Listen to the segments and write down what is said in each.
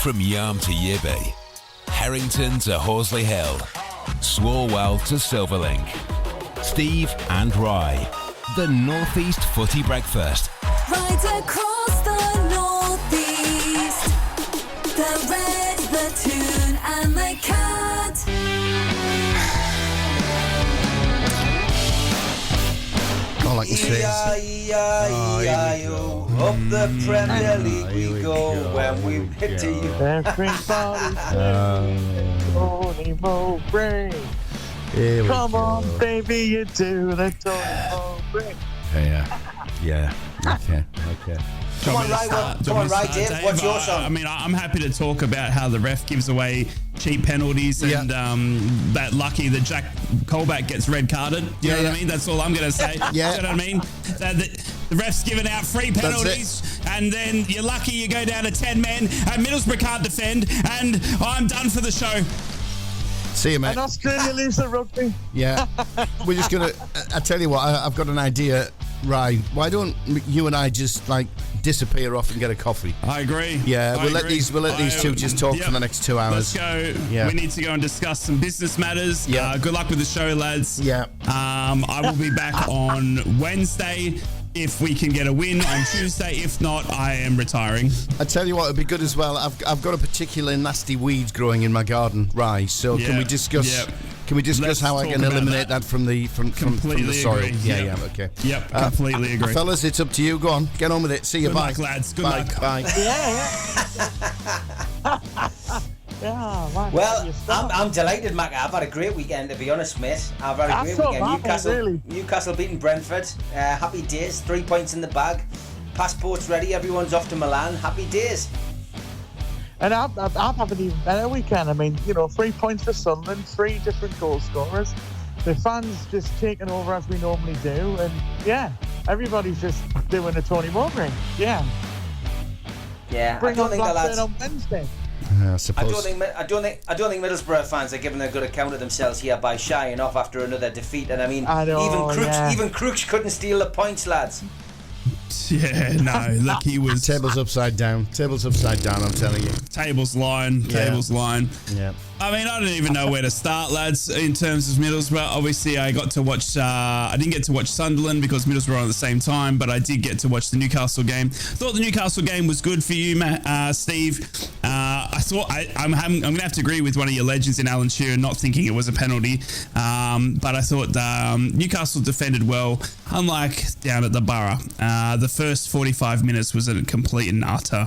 From Yarm to Yibby, Harrington to Horsley Hill, Swarwell to Silverlink. Steve and Rye, the North East Footy Breakfast. Right across the North East, the Red, the Toon and the Cat. All I can say E-I-E-I-E-I-O. Up the Premier League we go when we hit to you. Everybody Tony Mowbray. Come on, baby, you do the Tony Mowbray. Yeah. Okay. Come on, right, Dave. What's your song? I mean, I'm happy to talk about how the ref gives away cheap penalties and that lucky that Jack Colback gets red carded. You know what I mean? That's all I'm going to say. You know what I mean? The ref's giving out free penalties, and then you're lucky you go down to 10 men, and Middlesbrough can't defend, and I'm done for the show. See you, mate. And Australia lose the rugby. Yeah. We're just going to... I tell you what, I've got an idea. Right, why don't you and I just disappear off and get a coffee? I agree. Yeah, we'll let these two just talk for the next 2 hours. Let's go. Yeah. We need to go and discuss some business matters. Yeah. Good luck with the show, lads. Yeah. I will be back on Wednesday if we can get a win on Tuesday. If not, I am retiring. I tell you what, it'd be good as well. I've got a particular nasty weed growing in my garden, right? So can we discuss? Can we discuss how I can eliminate that from the soil? Agree. Yeah, okay. Yep, completely agree. Fellas, it's up to you. Go on, get on with it. See you. Good Bye, luck, lads. Good bye. luck. Bye. Yeah, well, I'm delighted, Macca. I've had a great weekend, to be honest, mate. I've had a great weekend. Newcastle beating Brentford. Happy days. 3 points in the bag. Passports ready. Everyone's off to Milan. Happy days. And I've had an even better weekend. I mean, 3 points for Sunderland, 3 different goal scorers. The fans just taking over as we normally do, and everybody's just doing a Tony Mowbray. Yeah. Bring on Blackburn on Wednesday. I suppose. I don't think Middlesbrough fans are giving a good account of themselves here by shying off after another defeat. And I mean, even Crooks couldn't steal the points, lads. Yeah, no, look, he was... Tables upside down, I'm telling you. Tables lying. Yeah. I mean, I don't even know where to start, lads, in terms of Middlesbrough. Obviously, I got to watch... I didn't get to watch Sunderland because Middlesbrough were on at the same time, but I did get to watch the Newcastle game. Thought the Newcastle game was good for you, Steve. I'm going to have to agree with one of your legends in Alan Shearer not thinking it was a penalty. But I thought Newcastle defended well, unlike down at the Borough. The first 45 minutes was a complete and utter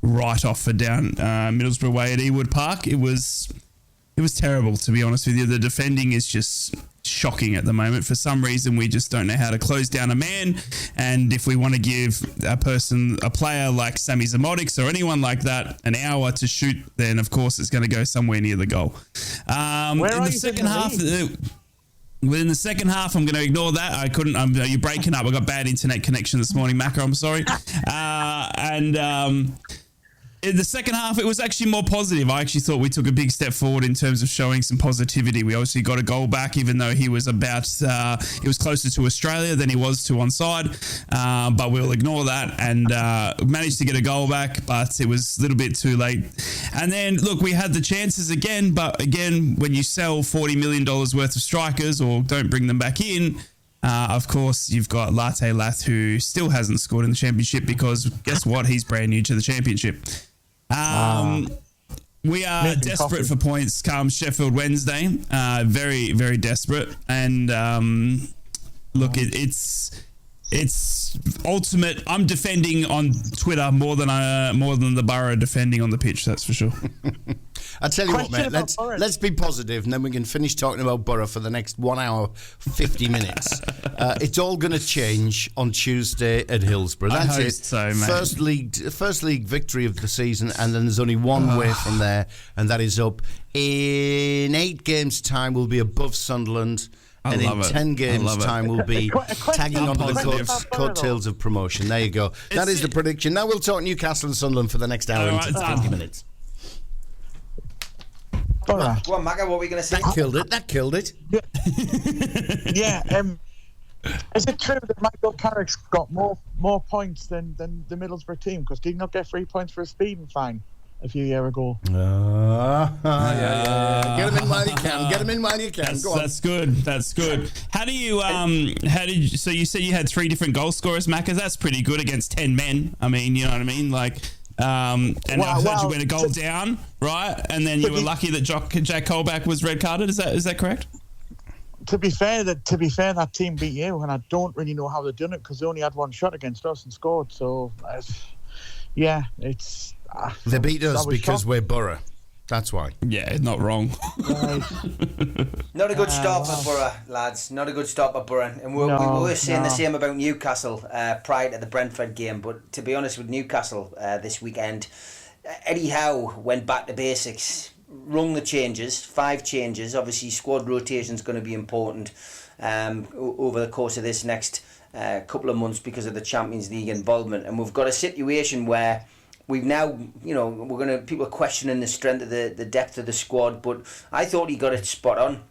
write-off for down Middlesbrough way at Ewood Park. It was terrible, to be honest with you. The defending is just shocking at the moment. For some reason, we just don't know how to close down a man. And if we want to give a player like Sammy Zamotics or anyone like that an hour to shoot, then of course it's going to go somewhere near the goal. In the second half... Within the second half, I'm going to ignore that. I couldn't. You're breaking up. I got bad internet connection this morning, Macca. I'm sorry. In the second half, it was actually more positive. I actually thought we took a big step forward in terms of showing some positivity. We obviously got a goal back, even though he was he was closer to Australia than he was to onside. But we'll ignore that and managed to get a goal back, but it was a little bit too late. And then, look, we had the chances again, but again, when you sell $40 million worth of strikers or don't bring them back in, of course, you've got Latte Lath, who still hasn't scored in the championship because guess what? He's brand new to the championship. We are desperate for points come Sheffield Wednesday. Very, very desperate. And look, it's ultimate. I'm defending on Twitter more than the Borough defending on the pitch. That's for sure. I tell you what, mate. Let's be positive, and then we can finish talking about Borough for the next 1 hour, 50 minutes. It's all going to change on Tuesday at Hillsborough. That's it. So, mate. First league victory of the season, and then there's only one way from there, and that is up. In 8 games' time, we'll be above Sunderland. And in 10 games' time, we'll be tagging on the coattails of promotion. There you go. That is the prediction. Now we'll talk Newcastle and Sunderland for the next hour and 20 minutes. Go on, Macca, what were we going to say? That killed it. Yeah. Is it true that Michael Carrick's got more points than the Middlesbrough team? Because did he not get 3 points for a speeding fine? a few years ago. Yeah. Get them in while you can. Get them in while you can. That's good. That's good. How do you so you said you had 3 different goal scorers, Macca. That's pretty good against 10 men. I mean, you know what I mean? Like, I heard you went a goal down, right? And then you were lucky that Jack Colback was red carded. Is that correct? To be fair, that team beat you, and I don't really know how they done it because they only had 1 shot against us and scored. So, yeah, it's. They beat us because we're Borough. That's why. Yeah, not wrong. Right. Not a good start for Borough, lads. Not a good start for Borough. And we were saying the same about Newcastle prior to the Brentford game. But to be honest with Newcastle this weekend, Eddie Howe went back to basics, rung the changes, 5 changes. Obviously, squad rotation is going to be important over the course of this next couple of months because of the Champions League involvement. And we've got a situation where we've now, people are questioning the strength of the depth of the squad, but I thought he got it spot on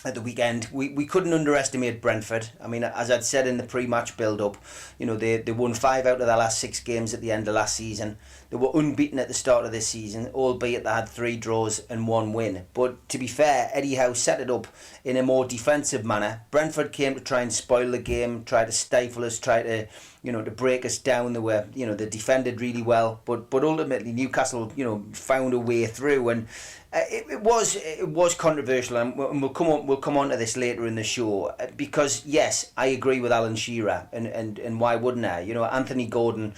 at the weekend. We couldn't underestimate Brentford. I mean, as I'd said in the pre-match build-up, they won 5 out of their last 6 games at the end of last season. They were unbeaten at the start of this season, albeit they had 3 draws and 1 win. But to be fair, Eddie Howe set it up in a more defensive manner. Brentford came to try and spoil the game, try to stifle us, try to to break us down. They were, they defended really well, but ultimately Newcastle, found a way through, and it was controversial, and we'll come on to this later in the show because yes, I agree with Alan Shearer, and why wouldn't I? Anthony Gordon,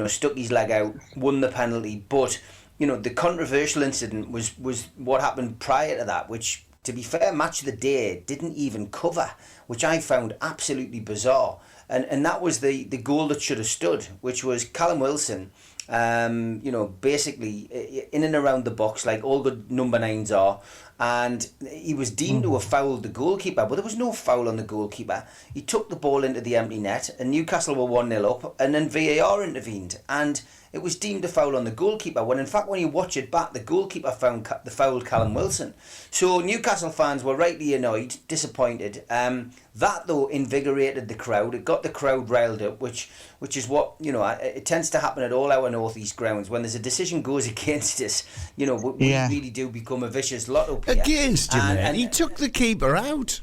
stuck his leg out, won the penalty, but the controversial incident was what happened prior to that, which, to be fair, Match of the Day didn't even cover, which I found absolutely bizarre. And that was the goal that should have stood, which was Callum Wilson, basically in and around the box like all good number 9s are, and he was deemed to have fouled the goalkeeper, but there was no foul on the goalkeeper. He took the ball into the empty net, and Newcastle were 1-0 up, and then VAR intervened, and it was deemed a foul on the goalkeeper, when in fact when you watch it back, the goalkeeper fouled Callum Wilson. So Newcastle fans were rightly annoyed, disappointed. That though invigorated the crowd. It got the crowd riled up, which is what it tends to happen at all our North East grounds. When there's a decision goes against us, we really do become a vicious lot up here. Against you, man. He took the keeper out.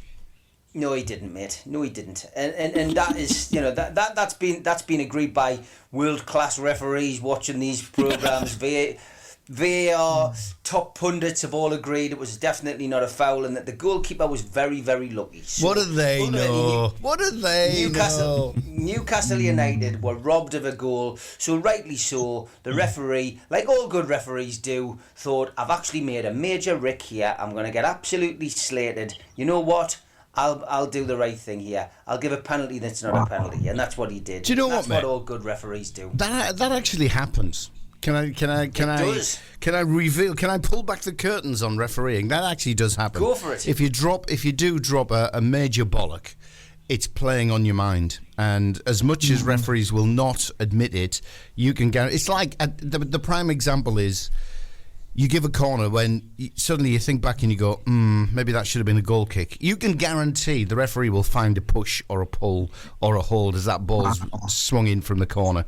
No, he didn't, mate. No, he didn't. And that is, that's been agreed by world-class referees watching these programmes. VAR, top pundits have all agreed it was definitely not a foul, and that the goalkeeper was very, very lucky. So what do they know? Newcastle United were robbed of a goal, so rightly so. The referee, like all good referees do, thought, I've actually made a major rick here. I'm going to get absolutely slated. You know what? I'll do the right thing here. I'll give a penalty that's not a penalty, and that's what he did. Do you know that's what, mate? What all good referees do. That actually happens. Can I reveal? Can I pull back the curtains on refereeing? That actually does happen. Go for it. If you do drop a major bollock, it's playing on your mind, and as much as referees will not admit it, you can guarantee. It's like the prime example is. You give a corner when suddenly you think back and you go, maybe that should have been a goal kick. You can guarantee the referee will find a push or a pull or a hold as that ball's swung in from the corner,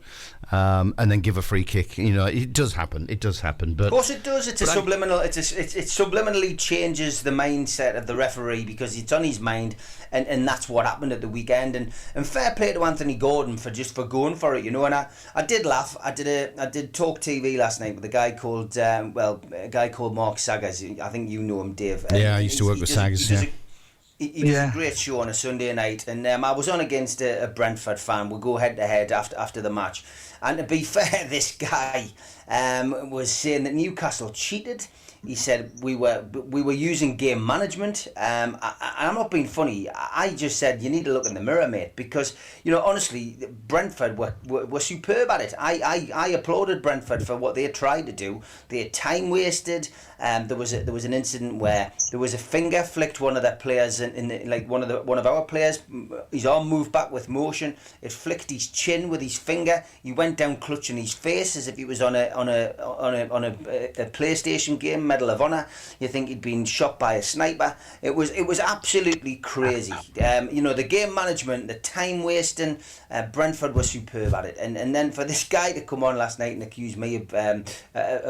and then give a free kick. It does happen. It does happen. But of course it does. It's a subliminal. It subliminally changes the mindset of the referee because it's on his mind, and that's what happened at the weekend. And fair play to Anthony Gordon for going for it. And I did laugh. I did Talk TV last night with a guy called Mark Saggers. I think you know him, Dave. Yeah, I used to work with Saggers. He does a great show on a Sunday night, and I was on against a Brentford fan. We'll go head to head after the match. And to be fair, this guy was saying that Newcastle cheated. He said we were using game management. I'm not being funny. I just said you need to look in the mirror, mate, because honestly, Brentford were superb at it. I applauded Brentford for what they tried to do. They had time wasted. There was an incident where there was a finger flicked one of their players' like one of our players, his arm moved back with motion. It flicked his chin with his finger. He went down clutching his face as if he was on a PlayStation game, Medal of Honor. You think he'd been shot by a sniper. It was absolutely crazy. The game management, the time wasting. Brentford were superb at it, and then for this guy to come on last night and accuse me of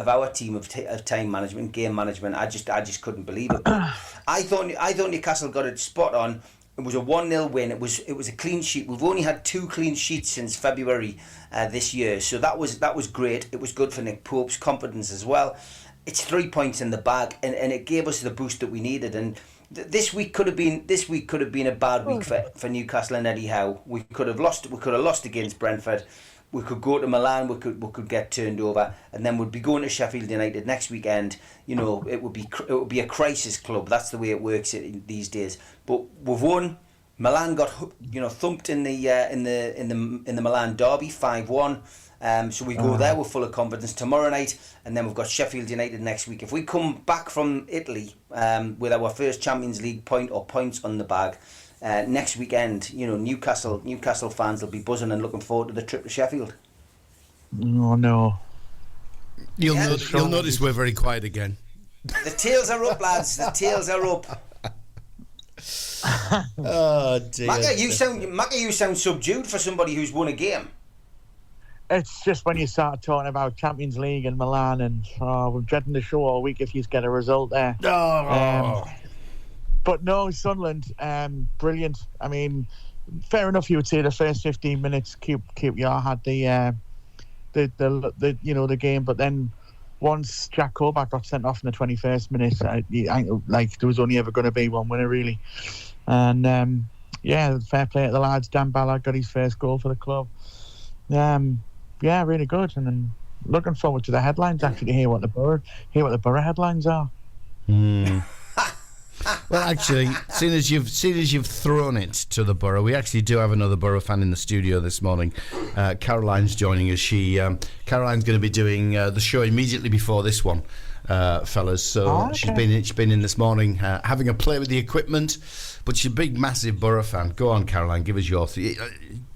our team of time management, game management, I just couldn't believe it. I thought Newcastle got it spot on. It was a 1-0 win. It was a clean sheet. We've only had 2 clean sheets since February this year, so that was great. It was good for Nick Pope's confidence as well. It's 3 points in the bag, and it gave us the boost that we needed. And this week could have been a bad week for Newcastle and Eddie Howe. We could have lost against Brentford. We could go to Milan. We could get turned over, and then we'd be going to Sheffield United next weekend. It would be a crisis club. That's the way it works these days. But we've won. Milan got thumped in the Milan derby 5-1. So we go there. We're full of confidence tomorrow night, and then we've got Sheffield United next week. If we come back from Italy with our first Champions League point or points on the bag. Next weekend, Newcastle fans will be buzzing and looking forward to the trip to Sheffield. Oh no! You'll notice we're very quiet again. The tails are up, lads. The tails are up. Oh dear. Macca, you sound subdued for somebody who's won a game. It's just when you start talking about Champions League and Milan, and we're dreading the show all week if you get a result there. But no, Sunderland, brilliant. I mean, fair enough. You would say the first 15 minutes, QPR had the game, but then once Jack Colback got sent off in the 21st minute, there was only ever going to be one winner really. And fair play to the lads. Dan Ballard got his first goal for the club. Really good. And then looking forward to the headlines actually to hear what the Borough headlines are. Well, actually, seeing as you've thrown it to the Borough, we actually do have another Borough fan in the studio this morning. Caroline's joining us. Caroline's going to be doing the show immediately before this one, fellas. So she's been in this morning having a play with the equipment, but she's a big, massive Borough fan. Go on, Caroline, give us your.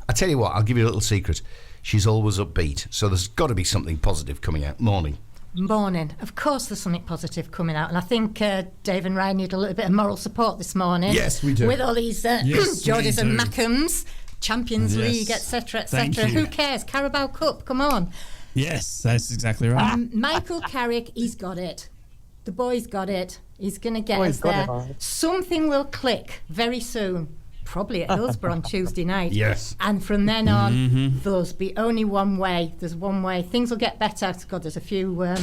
I tell you what, I'll give you a little secret. She's always upbeat, so there's got to be something positive coming out. Morning. Of course there's something positive coming out, and I think Dave and Ryan need a little bit of moral support this morning. Yes, we do. With all these Georges and Mackems, Champions League, etc. Who cares? Carabao Cup, come on. Yes, that's exactly right. Michael Carrick, he's got it. The boy's got it. He's going to get us there. Something will click very soon. Probably at Hillsborough on Tuesday night. Yes. And from then on, there'll be only one way. There's one way. Things will get better. God, there's a few a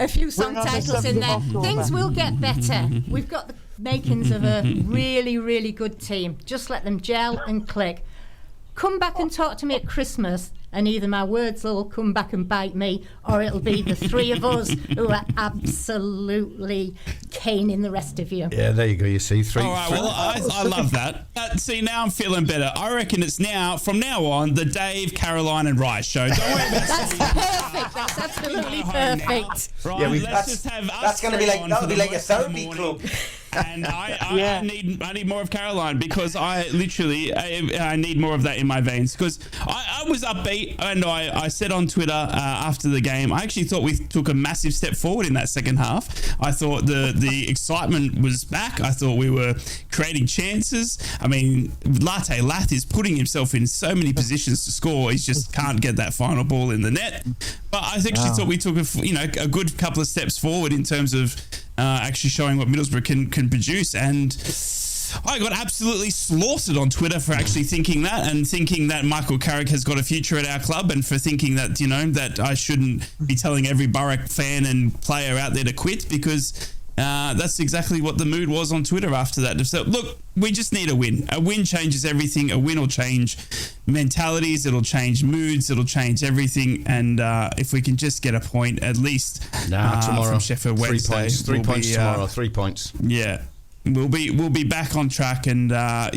few song titles in there. Things will get better. We've got the makings of a really, really good team. Just let them gel and click. Come back and talk to me at Christmas, and either my words will come back and bite me, or it'll be the three of us who are absolutely caning the rest of you. Yeah, there you go. You see, three. All right, well, I love that. See, now I'm feeling better. I reckon it's from now on, the Dave, Caroline, and Rye show. Don't worry about That's perfect. That's absolutely perfect. Right, Yeah, let's just have us. That's going to be like a therapy club. And I need more of Caroline, because I need more of that in my veins, because I was upbeat, and I said on Twitter after the game, I actually thought we took a massive step forward in that second half. I thought the excitement was back. I thought we were creating chances. I mean, Latte Lath is putting himself in so many positions to score. He just can't get that final ball in the net. But I actually thought we took a good couple of steps forward in terms of actually showing what Middlesbrough can produce. And I got absolutely slaughtered on Twitter for actually thinking that Michael Carrick has got a future at our club, and for thinking that that I shouldn't be telling every Borough fan and player out there to quit, because that's exactly what the mood was on Twitter after that. So look, we just need a win. A win changes everything. A win will change mentalities, it'll change moods, it'll change everything. And if we can just get a point at least tomorrow from Sheffield Wednesday, 3 points tomorrow. 3 points. Yeah. We'll be back on track, and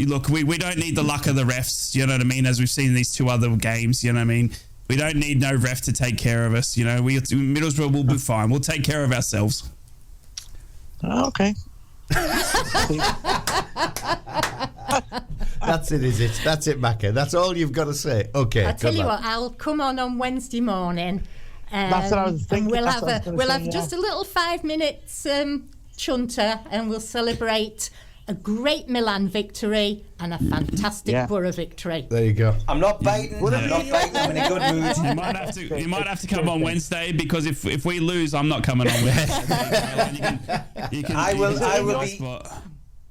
look, we don't need the luck of the refs, you know what I mean, as we've seen in these two other games, you know what I mean. We don't need no ref to take care of us, Middlesbrough will be fine. We'll take care of ourselves. Okay. That's it, is it? That's it, Macca. That's all you've got to say. Okay. I'll tell you what, I'll come on Wednesday morning. That's what I was thinking. And we'll have just a little 5 minutes chunter, and we'll celebrate a great Milan victory and a fantastic Borough victory. There you go. I'm not biting. I'm not biting. I'm in a good mood. You might have to come on Wednesday, because if we lose, I'm not coming on Wednesday.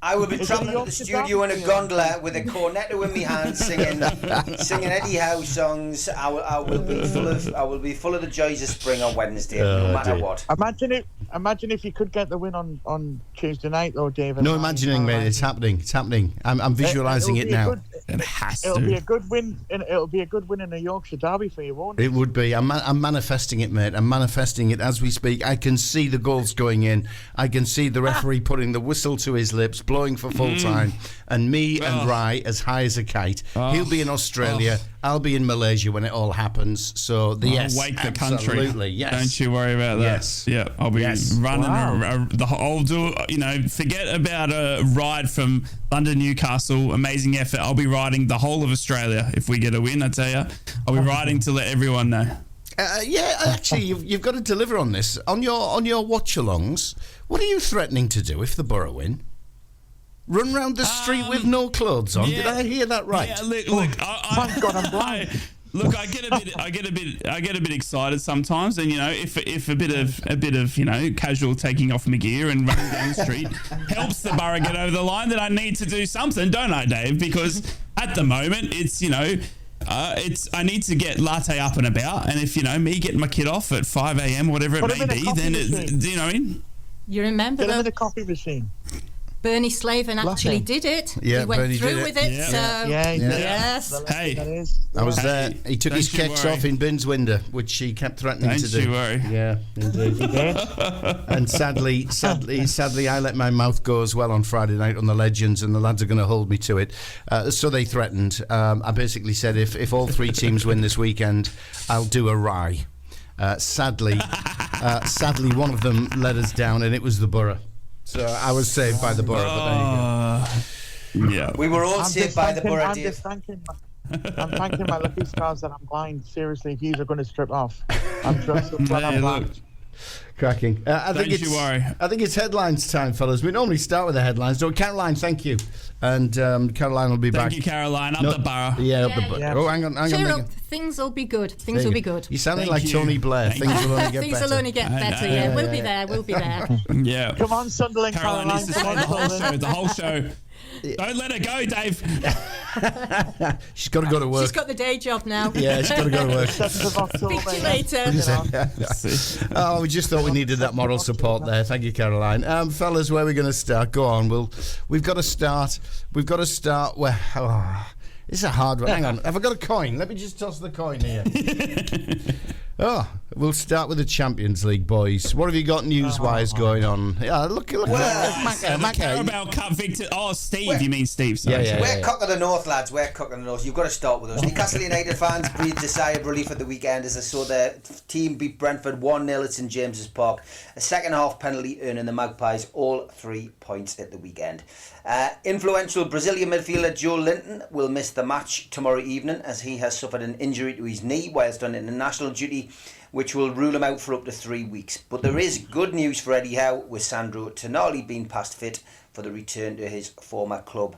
I will be travelling to the studio in a gondola with a cornetto in my hand, singing Eddie Howe songs. I will be full of the joys of spring on Wednesday, no matter what. Imagine if you could get the win on Tuesday night, though, David. No imagining, mate. It's happening. It's happening. I'm visualising it now. It'll be a good win. It'll be a good win in a Yorkshire derby for you, won't it? It would be. I'm manifesting it, mate. I'm manifesting it as we speak. I can see the goals going in. I can see the referee putting the whistle to his lips, blowing for full time, and me and Rye as high as a kite. He'll be in Australia. I'll be in Malaysia when it all happens. So yes, wake the absolutely, country. Yes. Don't you worry about that. Yes. Yeah, I'll be running. I'll do. Forget about a ride from London, Newcastle. Amazing effort. I'll be riding the whole of Australia if we get a win. I tell you, I'll be riding to let everyone know. Actually, you've got to deliver on this. On your watch-alongs, what are you threatening to do if the Borough win? Run round the street with no clothes on? Did I hear that right? Yeah, look. Thank God I'm blind. Look, I get a bit excited sometimes, and if a bit of casual taking off my gear and running down the street helps the Borough get over the line, then I need to do something, don't I, Dave? Because at the moment it's I need to get latte up and about, and if me getting my kid off at 5 a.m. whatever it may be, then You remember the coffee machine. Bernie Slaven actually did it. Yeah, he went Bernie through did with it. it. So yes. Hey, I was there. He took his kicks off in Ben's window, which he kept threatening to do. Don't you worry. Yeah, indeed. And sadly, I let my mouth go as well on Friday night on the Legends, and the lads are going to hold me to it. So they threatened. I basically said if all three teams win this weekend, I'll do a rye. Sadly, one of them let us down, and it was the Borough. So I was saved by the Borough, but there you go. Yeah. We were all saved by the Borough, Dave. I'm thanking my lucky stars that I'm blind. Seriously, if you are going to strip off, I'm just so glad I'm blind. Cracking. I think it's headlines time, fellas. We normally start with the headlines. So, Caroline, thank you. And Caroline will be back. Thank you, Caroline. Up the Borough. Yeah, up the Borough. Yeah. Oh, hang on. Cheer up. Things will be good. Things will be good. You're sounding like Tony Blair. Things will only get Things better. will only get better, yeah. We'll be there. We'll be there. Yeah. Come on, Sunderland, Caroline needs to stay the whole show. Don't let her go, Dave. She's got to go to work. She's got the day job now. Yeah, she's got to go to work. Speak to you later. We just thought we needed that moral support there. Thank you, Caroline. Fellas, where are we going to start? Go on. We've got to start where... this is a hard one. Hang on. Have I got a coin? Let me just toss the coin here. We'll start with the Champions League, boys. What have you got news-wise going on? Yeah, look. Macca. Carabao Cup victor. Oh, Steve. You mean Steve? Sorry. We're cock of the north, lads. We're cock of the north. You've got to start with us. Newcastle United fans breathed a sigh of relief at the weekend as they saw their team beat Brentford 1-0 at St James's Park. A second-half penalty earning the Magpies all 3 points at the weekend. Influential Brazilian midfielder Joe Linton will miss the match tomorrow evening as he has suffered an injury to his knee whilst on international duty, which will rule him out for up to 3 weeks. But there is good news for Eddie Howe, with Sandro Tonali being past fit for the return to his former club.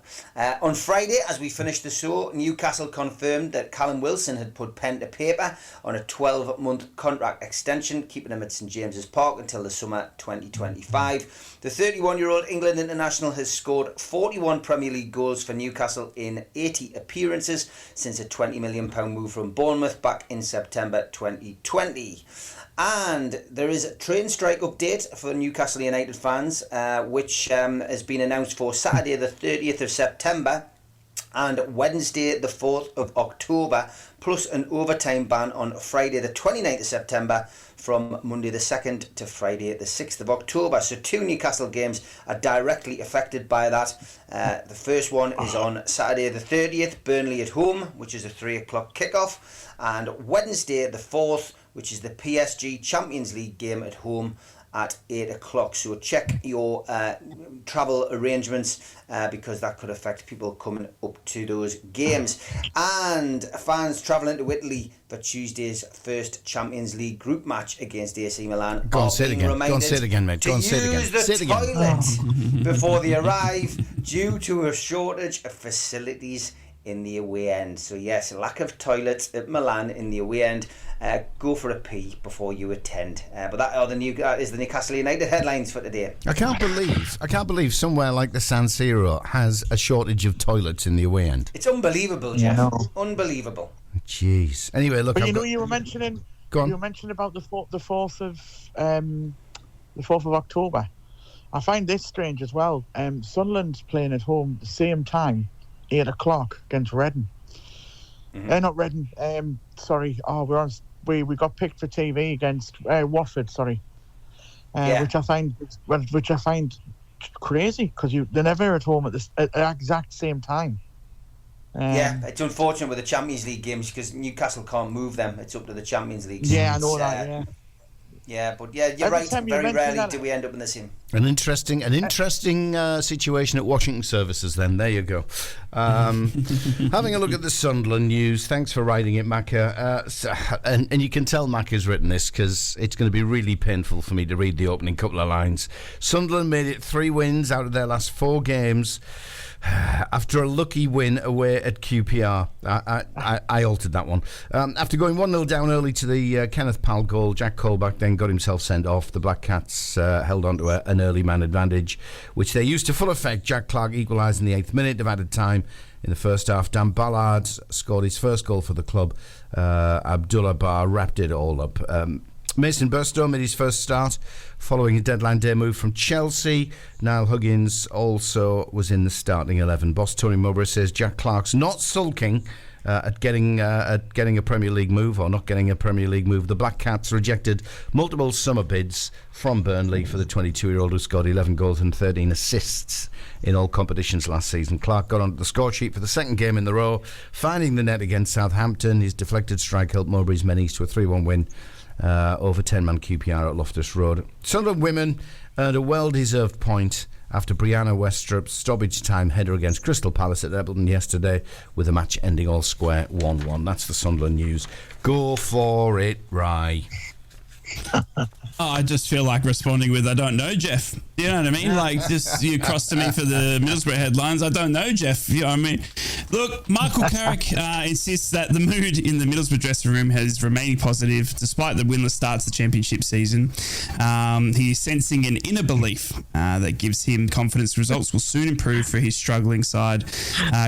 On Friday, as we finished the show, Newcastle confirmed that Callum Wilson had put pen to paper on a 12-month contract extension, keeping him at St James's Park until the summer 2025. The 31-year-old England international has scored 41 Premier League goals for Newcastle in 80 appearances since a £20 million move from Bournemouth back in September 2020. And there is a train strike update for Newcastle United fans, which has been announced for Saturday the 30th of September and Wednesday the 4th of October, plus an overtime ban on Friday the 29th of September from Monday the 2nd to Friday the 6th of October. So 2 Newcastle games are directly affected by that. The first one is on Saturday the 30th, Burnley at home, which is a 3 o'clock kickoff, and Wednesday the 4th, which is the PSG Champions League game at home, at 8 o'clock. So check your travel arrangements because that could affect people coming up to those games. And fans travelling to Italy for Tuesday's first Champions League group match against AC Milan. Go and say it again. Go and say it again, mate. Go and say it again. Use the toilet before they arrive due to a shortage of facilities in the away end. So yes, lack of toilets at Milan in the away end. Go for a pee before you attend. But that are the Newcastle United headlines for today. I can't believe somewhere like the San Siro has a shortage of toilets in the away end. It's unbelievable, Jeff. Unbelievable. Jeez. Anyway, look. But you were mentioning. Go on. You were mentioning about the 4th of October. I find this strange as well. Sunderland's playing at home the same time, 8 o'clock against Reading. Not Reading. Sorry. We got picked for TV against Watford. Sorry. Which I find crazy because they're never at home at the exact same time. It's unfortunate with the Champions League games because Newcastle can't move them. It's up to the Champions League. I know that. But you're right. Very rarely do we end up in the same. An interesting situation at Washington Services. Then there you go. Having a look at the Sunderland news. Thanks for writing it, Macca. And you can tell Macca's written this because it's going to be really painful for me to read the opening couple of lines. Sunderland made it 3 wins out of their last 4 games. After a lucky win away at QPR. I altered that one. After going 1-0 down early to the Kenneth Powell goal, Jack Colback then got himself sent off. The Black Cats held on to an early man advantage, which they used to full effect. Jack Clark equalised in the 8th minute of added time in the first half. Dan Ballard scored his first goal for the club. Abdullah Bar wrapped it all up. Mason Burstow made his first start following a deadline day move from Chelsea. Niall Huggins also was in the starting 11. Boss Tony Mowbray says Jack Clark's not sulking at getting a Premier League move or not getting a Premier League move. The Black Cats rejected multiple summer bids from Burnley for the 22-year-old who scored 11 goals and 13 assists in all competitions last season. Clark got onto the score sheet for the second game in the row, finding the net against Southampton. His deflected strike helped Mowbray's men east to a 3-1 win over 10-man QPR at Loftus Road. Sunderland women earned a well-deserved point after Brianna Westrup's stoppage time header against Crystal Palace at Appleton yesterday, with the match ending all square 1-1. That's the Sunderland news. Go for it, Rye. I just feel like responding with, I don't know, Jeff. You know what I mean? Like, just you cross to me for the Middlesbrough headlines. I don't know, Jeff. You know what I mean? Look, Michael Carrick insists that the mood in the Middlesbrough dressing room has remained positive despite the winless start to the championship season. He's sensing an inner belief that gives him confidence results will soon improve for his struggling side.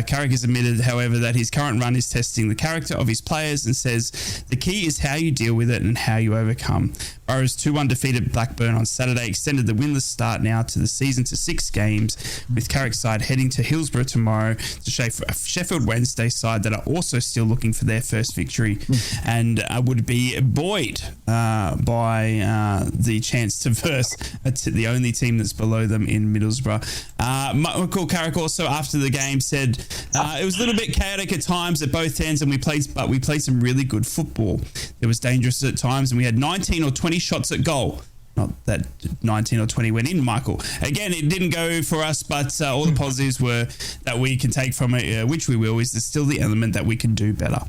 Carrick has admitted, however, that his current run is testing the character of his players and says the key is how you deal with it and how you overcome. Borough's 2-1 defeat at Blackburn on Saturday extended the winless start now to the season to 6 games, with Carrick's side heading to Hillsborough tomorrow to Sheffield Wednesday side that are also still looking for their first victory and would be buoyed by the chance to verse the only team that's below them in Middlesbrough. Michael Carrick also after the game said it was a little bit chaotic at times at both ends, and we played some really good football. It was dangerous at times, and we had 19 or 20 shots at goal. Not that 19 or 20 went in, Michael. Again, it didn't go for us, but all the positives were that we can take from it, which we will, is there's still the element that we can do better.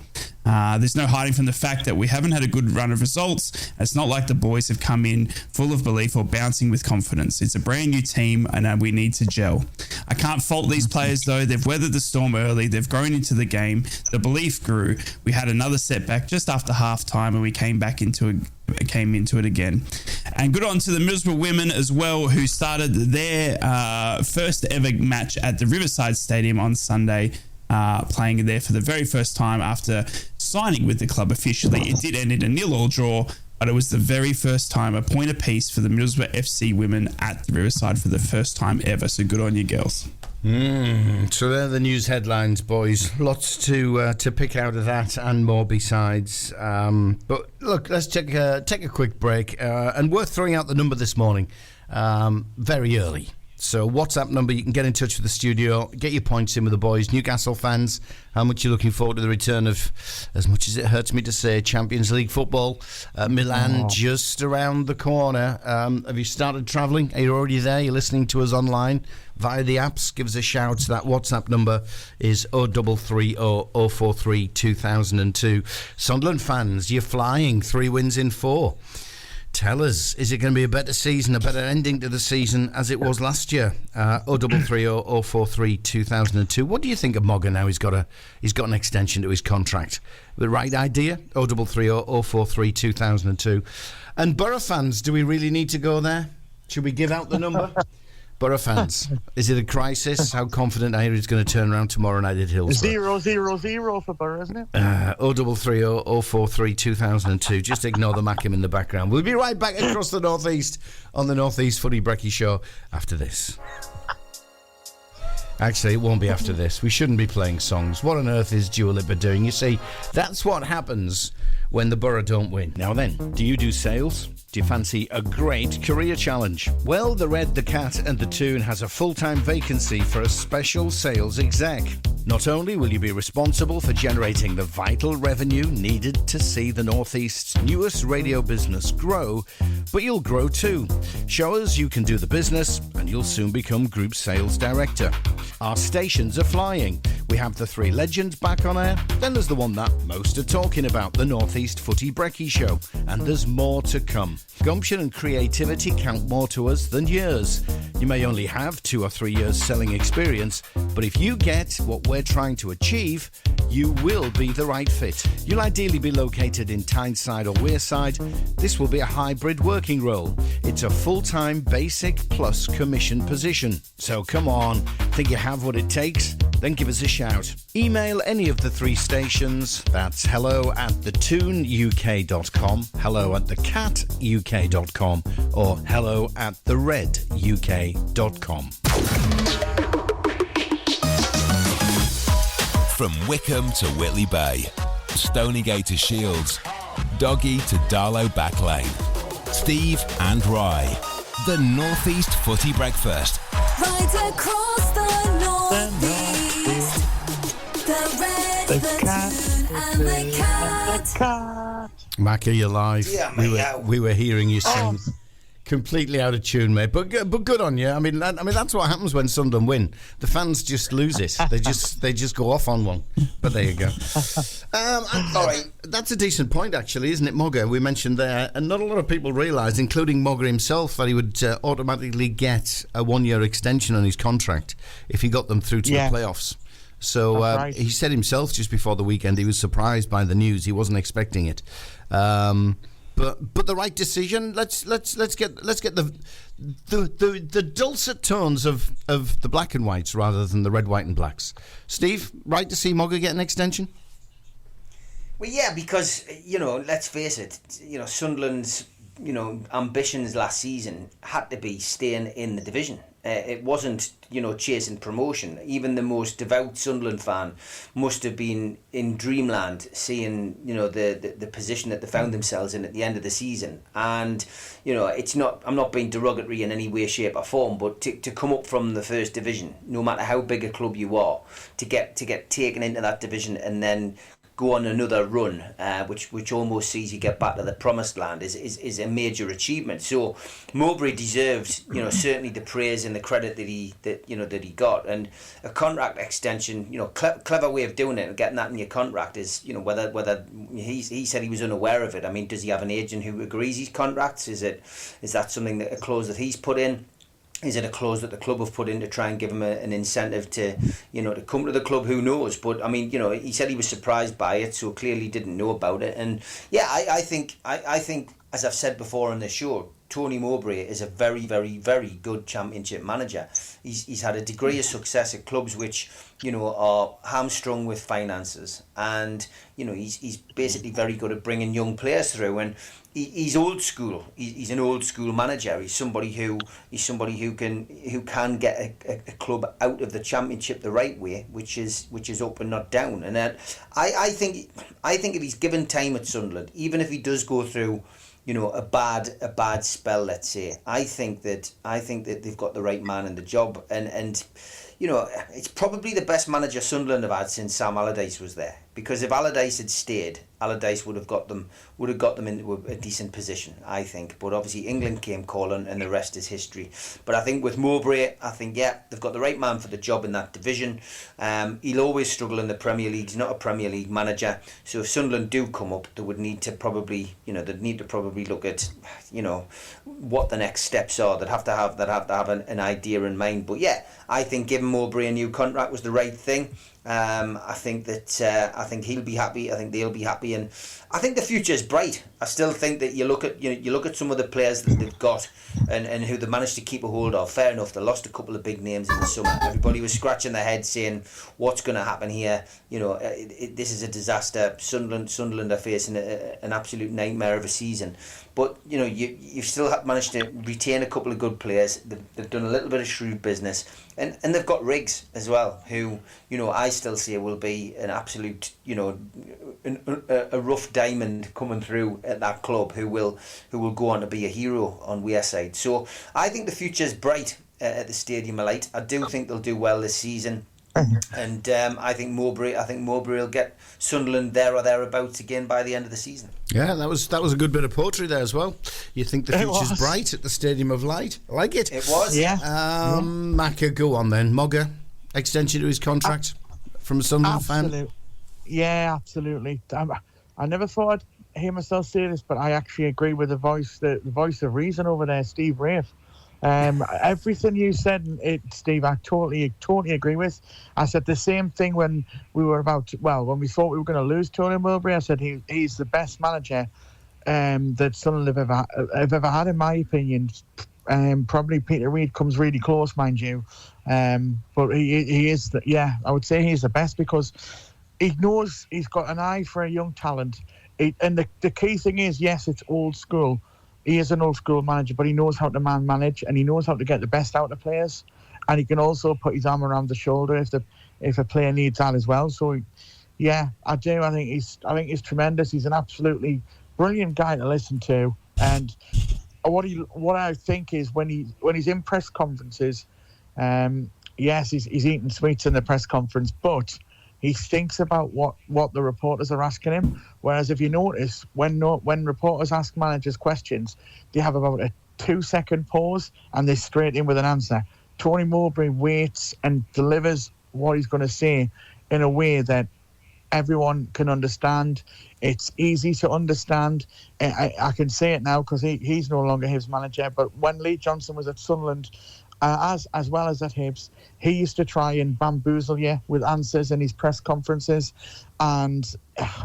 There's no hiding from the fact that we haven't had a good run of results. It's not like the boys have come in full of belief or bouncing with confidence. It's a brand new team and we need to gel. I can't fault these players though. They've weathered the storm early. They've grown into the game. The belief grew. We had another setback just after half time and we came into it again. And good on to the Middlesbrough women as well, who started their first ever match at the Riverside Stadium on Sunday, playing there for the very first time after signing with the club officially. It did end in a 0-0 draw, but it was the very first time a point apiece for the Middlesbrough FC women at the Riverside for the first time ever. So good on you, girls. So they're the news headlines, boys. Lots to pick out of that and more besides. But look, let's take a quick break. And worth throwing out the number this morning, very early. So WhatsApp number, you can get in touch with the studio, get your points in with the boys. Newcastle fans, how much you're looking forward to the return of, as much as it hurts me to say, Champions League football. Milan just around the corner. Have you started travelling? Are you already there? You're listening to us online via the apps? Give us a shout. That WhatsApp number is 0330 043 2002. Sunderland fans, you're flying. 3 wins in 4. Tell us, is it going to be a better season, a better ending to the season as it was last year? 0330 043 2002. What do you think of Mogger now? He's got an extension to his contract. The right idea? 0330 043 2002. And Borough fans, do we really need to go there? Should we give out the number? Borough fans, is it a crisis? How confident are you it's going to turn around tomorrow night at Hillsborough? 0-0-0 for Borough, isn't it? 0330 043 2002. Just ignore the Mackem in the background. We'll be right back across the North East on the North East Footy Brekky Show after this. Actually, it won't be after this. We shouldn't be playing songs. What on earth is Dua Lipa doing? You see, that's what happens when the Borough don't win. Now then, do you do sales? Do you fancy a great career challenge? Well, the Red, the Cat and the Toon has a full-time vacancy for a special sales exec. Not only will you be responsible for generating the vital revenue needed to see the North East's newest radio business grow, but you'll grow too. Show us you can do the business and you'll soon become Group Sales Director. Our stations are flying. We have the 3 legends back on air. Then there's the one that most are talking about, the North East Footy Brekky Show. And there's more to come. Gumption and creativity count more to us than years. You may only have 2 or 3 years selling experience, but if you get what we're trying to achieve, you will be the right fit. You'll ideally be located in Tyneside or Wearside. This will be a hybrid working role. It's a full-time basic plus commission position. So come on, think you have what it takes? Then give us a shout. Email any of the 3 stations. That's hello@thetoonuk.com, hello@thecatuk.com, or hello@thereduk.com. From Wickham to Whitley Bay, Stonygate to Shields, Doggy to Darlow Back Lane. Steve and Rye, the North East Footy Breakfast. Right across the North East, the Red, the Toon and the Cat. Macca, you're live. Yeah, we were hearing you sing. Completely out of tune, mate. But good on you. I mean, that's what happens when Sunderland win. The fans just lose it. They just go off on one. But there you go. All right, that's a decent point, actually, isn't it, Mogger? We mentioned there, and not a lot of people realise, including Mogger himself, that he would automatically get a 1-year extension on his contract if he got them through to the playoffs. So right. He said himself just before the weekend he was surprised by the news. He wasn't expecting it. But the right decision. Let's get the dulcet tones of the black and whites rather than the red, white and blacks. Steve, right to see Mogger get an extension? Well, yeah, because let's face it, Sunderland's ambitions last season had to be staying in the division. It wasn't chasing promotion. Even the most devout Sunderland fan must have been in dreamland seeing the position that they found themselves in at the end of the season. And it's not, I'm not being derogatory in any way, shape or form, but to come up from the first division, no matter how big a club you are, to get taken into that division and then go on another run, which almost sees you get back to the promised land, is a major achievement. So Mowbray deserved, certainly the praise and the credit that he got, and a contract extension, clever way of doing it and getting that in your contract is, whether he said he was unaware of it. I mean, does he have an agent who agrees his contracts? Is that something that a clause that he's put in? Is it a clause that the club have put in to try and give him an incentive to come to the club? Who knows? But I mean, he said he was surprised by it, so clearly didn't know about it. And yeah, I think, as I've said before on the show, Tony Mowbray is a very, very, very good championship manager. He's had a degree of success at clubs which, are hamstrung with finances, and he's basically very good at bringing young players through. And he's old school. He's an old school manager. He's somebody who can get a club out of the championship the right way, which is up and not down. And I think if he's given time at Sunderland, even if he does go through a bad spell, let's say, I think that they've got the right man in the job, and it's probably the best manager Sunderland have had since Sam Allardyce was there. Because if Allardyce had stayed, Allardyce would have got them into a decent position, I think. But obviously England came calling, and the rest is history. But I think with Mowbray, they've got the right man for the job in that division. He'll always struggle in the Premier League. He's not a Premier League manager. So if Sunderland do come up, they would need to probably, look at, what the next steps are. They'd have to have an idea in mind. But yeah, I think giving Mowbray a new contract was the right thing. I think he'll be happy. I think they'll be happy, and I think the future is bright. I still think that you look at some of the players that they've got and who they managed to keep a hold of. Fair enough, they lost a couple of big names in the summer. Everybody was scratching their head saying, "What's going to happen here?" This is a disaster. Sunderland are facing an absolute nightmare of a season. But you've still managed to retain a couple of good players. They've done a little bit of shrewd business, and they've got Riggs as well, who I still say will be an absolute a rough diamond coming through at that club, who will go on to be a hero on Wearside. So I think the future's bright at the Stadium of Light. I do think they'll do well this season. And I think Mowbray will get Sunderland there or thereabouts again by the end of the season. Yeah, that was a good bit of poetry there as well. You think the future's bright at the Stadium of Light? I like it. It was. Yeah. Macca, go on then. Mogga, extension to his contract from a Sunderland fan? Yeah, absolutely. I never thought I'd hear myself say this, but I actually agree with the voice of reason over there, Steve Rafe. Everything you said, Steve, I totally agree with. I said the same thing when we when we thought we were going to lose Tony Mowbray. I said he's the best manager that Sunderland have ever had, in my opinion. Probably Peter Reid comes really close, mind you, but he is I would say he's the best, because he knows he's got an eye for a young talent, and the key thing is, yes, it's old school. He is an old school manager, but he knows how to manage, and he knows how to get the best out of players, and he can also put his arm around the shoulder if a player needs that as well. So, yeah, I do. I think he's tremendous. He's an absolutely brilliant guy to listen to, and what I think is when he's in press conferences, yes, he's eating sweets in the press conference, but he thinks about what the reporters are asking him. Whereas if you notice, when reporters ask managers questions, they have about a 2-second pause and they're straight in with an answer. Tony Mowbray waits and delivers what he's going to say in a way that everyone can understand. It's easy to understand. I can say it now because he's no longer his manager. But when Lee Johnson was at Sunderland, as well as at Hibs, he used to try and bamboozle you with answers in his press conferences, and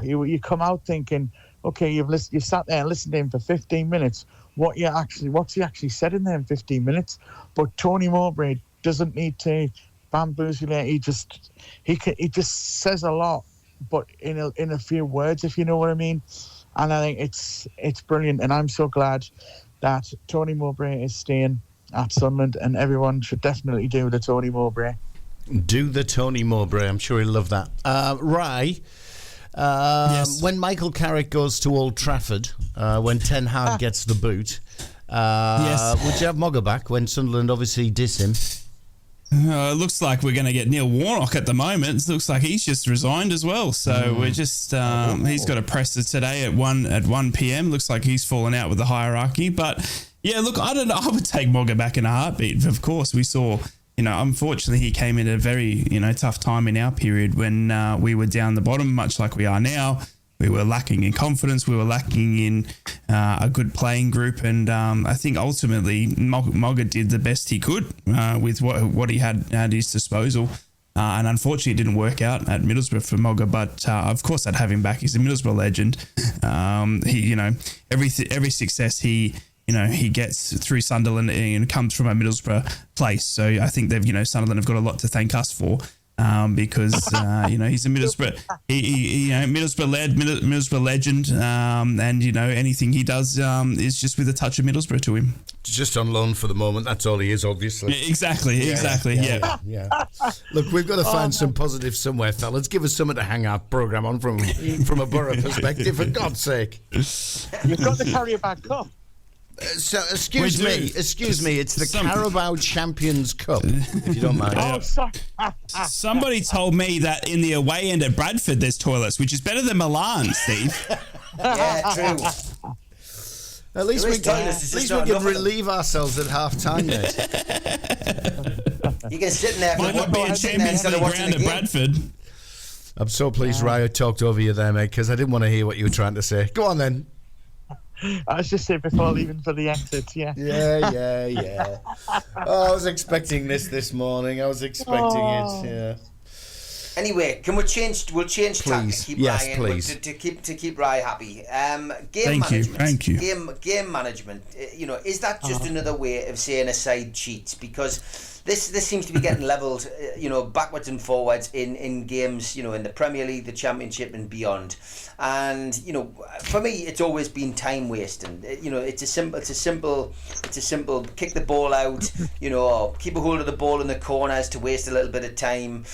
you come out thinking, okay, you've sat there and listened to him for 15 minutes. What's he actually said in there in 15 minutes? But Tony Mowbray doesn't need to bamboozle you. He just says a lot, but in a few words, if you know what I mean. And I think it's brilliant, and I'm so glad that Tony Mowbray is staying at Sunderland, and everyone should definitely do the Tony Mowbray. Do the Tony Mowbray. I'm sure he'll love that. Rye, yes. When Michael Carrick goes to Old Trafford, when Ten Hag gets the boot, yes. Would you have Mogga back when Sunderland obviously diss him? It looks like we're going to get Neil Warnock at the moment. It looks like he's just resigned as well. So we're just he's got a presser today at 1 p.m. Looks like he's fallen out with the hierarchy. But yeah, look, I don't know. I would take Mogga back in a heartbeat. Of course, we saw, unfortunately, he came in at a very, tough time in our period when we were down the bottom, much like we are now. We were lacking in confidence. We were lacking in a good playing group. And I think ultimately Mogga did the best he could with what he had at his disposal. And unfortunately, it didn't work out at Middlesbrough for Mogga. But of course, I'd have him back. He's a Middlesbrough legend. He, every success he gets through Sunderland and comes from a Middlesbrough place. So I think Sunderland have got a lot to thank us for. Because he's a Middlesbrough, Middlesbrough legend, and anything he does is just with a touch of Middlesbrough to him. Just on loan for the moment. That's all he is, obviously. Exactly. Yeah. Look, we've got to find some positives somewhere, fellas. Give us something to hang our programme on from a Borough perspective, for God's sake. You've got the Carrier Bag Cup. So, excuse me, it's the Carabao Champions Cup, if you don't mind. Oh, sorry. Somebody told me that in the away end at Bradford there's toilets, which is better than Milan, Steve. Yeah, true. At least we can relieve ourselves at half time, mate. You can sit in there for Might not be a Champions League ground at Bradford. I'm so pleased Ryo talked over you there, mate, because I didn't want to hear what you were trying to say. Go on then. I was just saying before leaving for the exit, yeah. Yeah. Oh, I was expecting this morning. I was expecting it, yeah. Anyway, we'll change tack to keep Ryan, please. To keep Ryan happy. Thank you. Game management. Is that just another way of saying a side cheats? Because this seems to be getting levelled, backwards and forwards in games, in the Premier League, the Championship, and beyond. And for me, it's always been time wasting. It's a simple kick the ball out, or keep a hold of the ball in the corners to waste a little bit of time.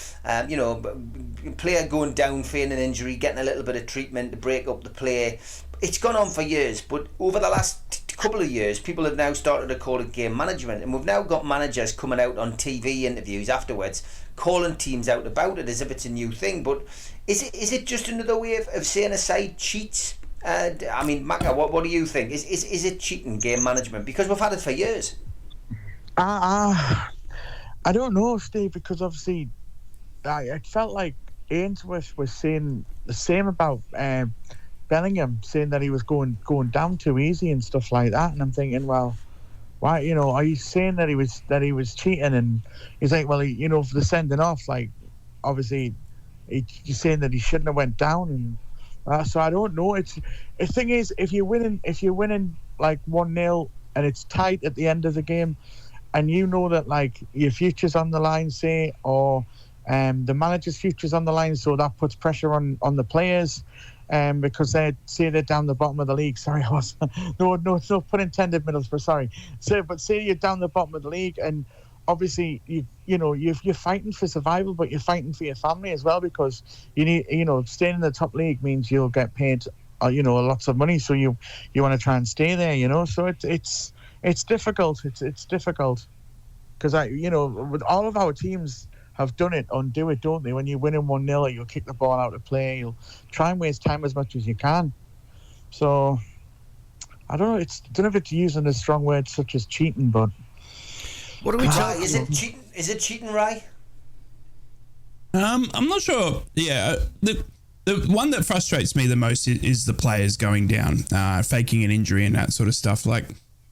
Player going down, feigning an injury, getting a little bit of treatment to break up the play. It's gone on for years, but over the last couple of years, people have now started to call it game management, and we've now got managers coming out on TV interviews afterwards, calling teams out about it as if it's a new thing. But is it just another way of saying a side cheats? Macca, what do you think? Is it cheating, game management? Because we've had it for years. I don't know, Steve, because obviously I felt like Ainsworth was saying the same about Bellingham, saying that he was going down too easy and stuff like that, and I'm thinking, well, why? Are you saying that he was cheating? And he's like, well, for the sending off, like, obviously, he's saying that he shouldn't have went down, and so I don't know. The thing is, if you're winning like 1-0 and it's tight at the end of the game, and you know that like your future's on the line, say, or the manager's future's on the line, so that puts pressure on the players. Because they're down the bottom of the league. Sorry, I was no pun intended, Middlesbrough. Sorry. But say you're down the bottom of the league, and obviously you're fighting for survival, but you're fighting for your family as well, because you need staying in the top league means you'll get paid lots of money, so you want to try and stay there. So it's difficult. It's difficult because with all of our teams have done it, undo it, don't they? When you're winning 1-0, you'll kick the ball out of play. You'll try and waste time as much as you can. So, I don't know. Don't know if it's using a strong word such as cheating, but what are we talking? Is it cheating? Is it cheating, Ray? I'm not sure. Yeah, the one that frustrates me the most is the players going down, faking an injury and that sort of stuff. Like,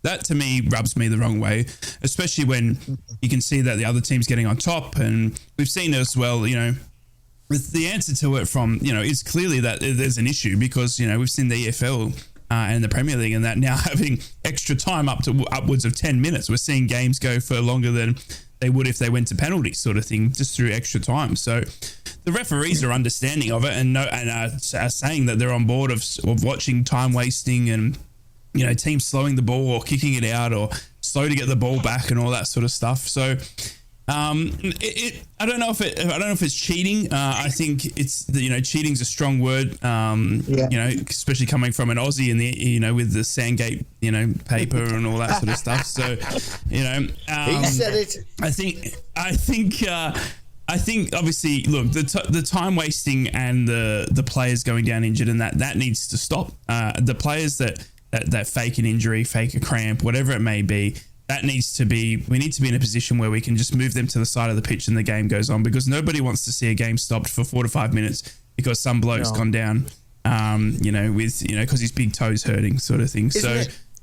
that to me rubs me the wrong way, especially when you can see that the other team's getting on top. And we've seen it as well, with the answer to it from, is clearly that there's an issue because, we've seen the EFL and the Premier League and that now having extra time upwards of 10 minutes. We're seeing games go for longer than they would if they went to penalties sort of thing, just through extra time. So the referees are understanding of it and are saying that they're on board of watching time wasting and, teams slowing the ball or kicking it out or slow to get the ball back and all that sort of stuff. So I don't know if it's cheating. I think it's cheating's a strong word. Especially coming from an Aussie and the with the Sandgate paper and all that sort of stuff. So he said it. I think obviously, look, the time wasting and the players going down injured and that needs to stop. The players that fake an injury, fake a cramp, whatever it may be, we need to be in a position where we can just move them to the side of the pitch and the game goes on, because nobody wants to see a game stopped for 4 to 5 minutes because some bloke's gone down, because his big toe's hurting sort of thing.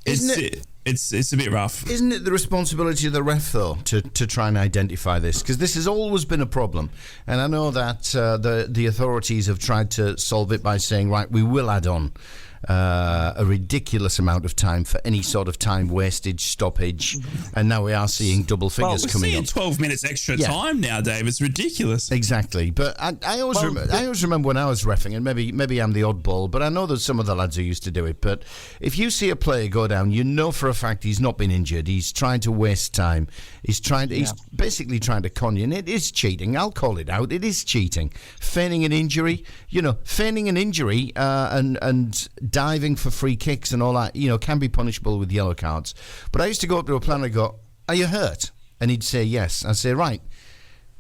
It's a bit rough. Isn't it the responsibility of the ref, though, to try and identify this? Because this has always been a problem. And I know that the authorities have tried to solve it by saying, right, we will add on a ridiculous amount of time for any sort of time wastage, stoppage, and now we are seeing double figures coming up. We're seeing 12 minutes extra time now, Dave. It's ridiculous. Exactly. But I always remember when I was reffing, and maybe I'm the oddball, but I know there's some of the lads who used to do it. But if you see a player go down, you know for a fact he's not been injured. He's trying to waste time. He's basically trying to con you, and it is cheating. I'll call it out. It is cheating. Feigning an injury, and diving for free kicks and all that, can be punishable with yellow cards. But I used to go up to a player and go, "Are you hurt?" And he'd say yes. I'd say, "Right,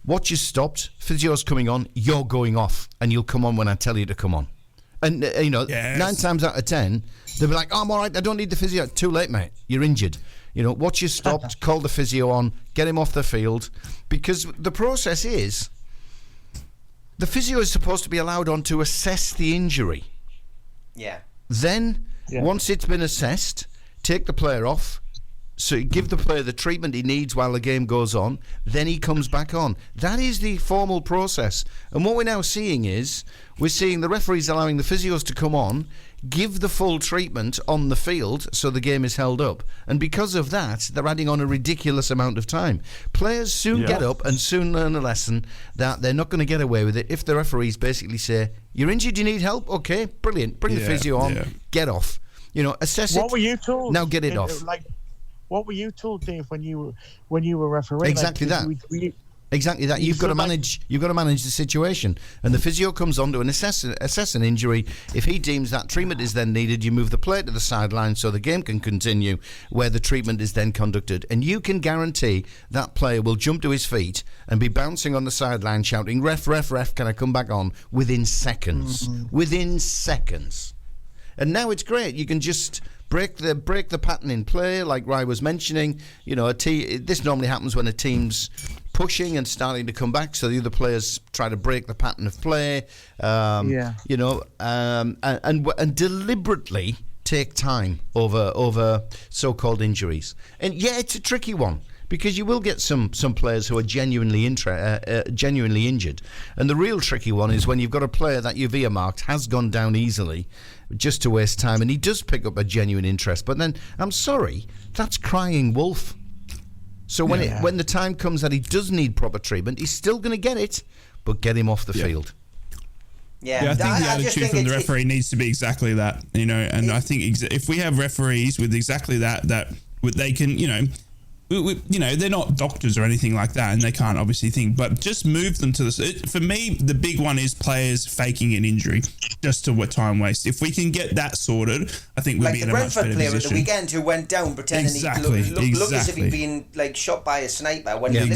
watch you stopped, physio's coming on, you're going off, and you'll come on when I tell you to come on." And, 9 times out of 10, they'll be like, "Oh, I'm all right, I don't need the physio." Too late, mate, you're injured. Watch you stopped, call the physio on, get him off the field. Because the process is, the physio is supposed to be allowed on to assess the injury. Yeah. Then, once it's been assessed, take the player off, so give the player the treatment he needs while the game goes on, then he comes back on. That is the formal process. And what we're now seeing is, we're seeing the referees allowing the physios to come on, give the full treatment on the field so the game is held up. And because of that, they're adding on a ridiculous amount of time. Players soon get up and soon learn a lesson that they're not going to get away with it if the referees basically say, "You're injured, you need help? Okay, brilliant. Bring the physio on, get off." Assess it. What were you told? Now get it off. What were you told, Dave, when you were refereeing? Exactly that. Exactly that. You've got to manage the situation, and the physio comes on to assess an injury. If he deems that treatment is then needed, you move the player to the sideline so the game can continue, where the treatment is then conducted. And you can guarantee that player will jump to his feet and be bouncing on the sideline, shouting, "Ref, ref, ref! Can I come back on?" Within seconds. Within seconds. And now it's great. You can just break the pattern in play, like Rai was mentioning. This normally happens when a team's pushing and starting to come back, so the other players try to break the pattern of play. And deliberately take time over so-called injuries. And it's a tricky one, because you will get some players who are genuinely injured. And the real tricky one is when you've got a player that you've earmarked has gone down easily just to waste time, and he does pick up a genuine interest. But then, I'm sorry, that's crying wolf. So when the time comes that he does need proper treatment, he's still going to get it, but get him off the field. I think the attitude from the referee needs to be exactly that, and I think if we have referees with exactly that they can, they're not doctors or anything like that, and they can't obviously think, but just move them to for me, the big one is players faking an injury just to time waste. If we can get that sorted, I think we'll be in a much better position. Like the Brentford player at the weekend who went down pretending he looked as if he'd been shot by a sniper when he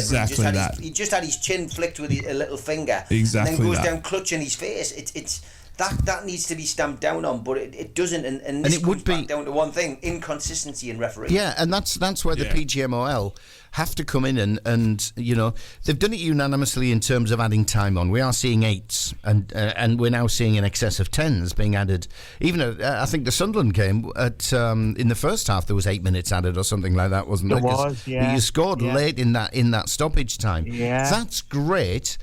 just had his chin flicked with a little finger, and then goes down clutching his face. It's that needs to be stamped down on, but it doesn't, and this comes back down to one thing: inconsistency in refereeing. Yeah, and that's where the PGMOL have to come in and they've done it unanimously in terms of adding time on. We are seeing 8s, and we're now seeing in excess of 10s being added. Even I think the Sunderland game in the first half there was 8 minutes added or something like that, wasn't it? You scored late in that stoppage time. Yeah, that's great.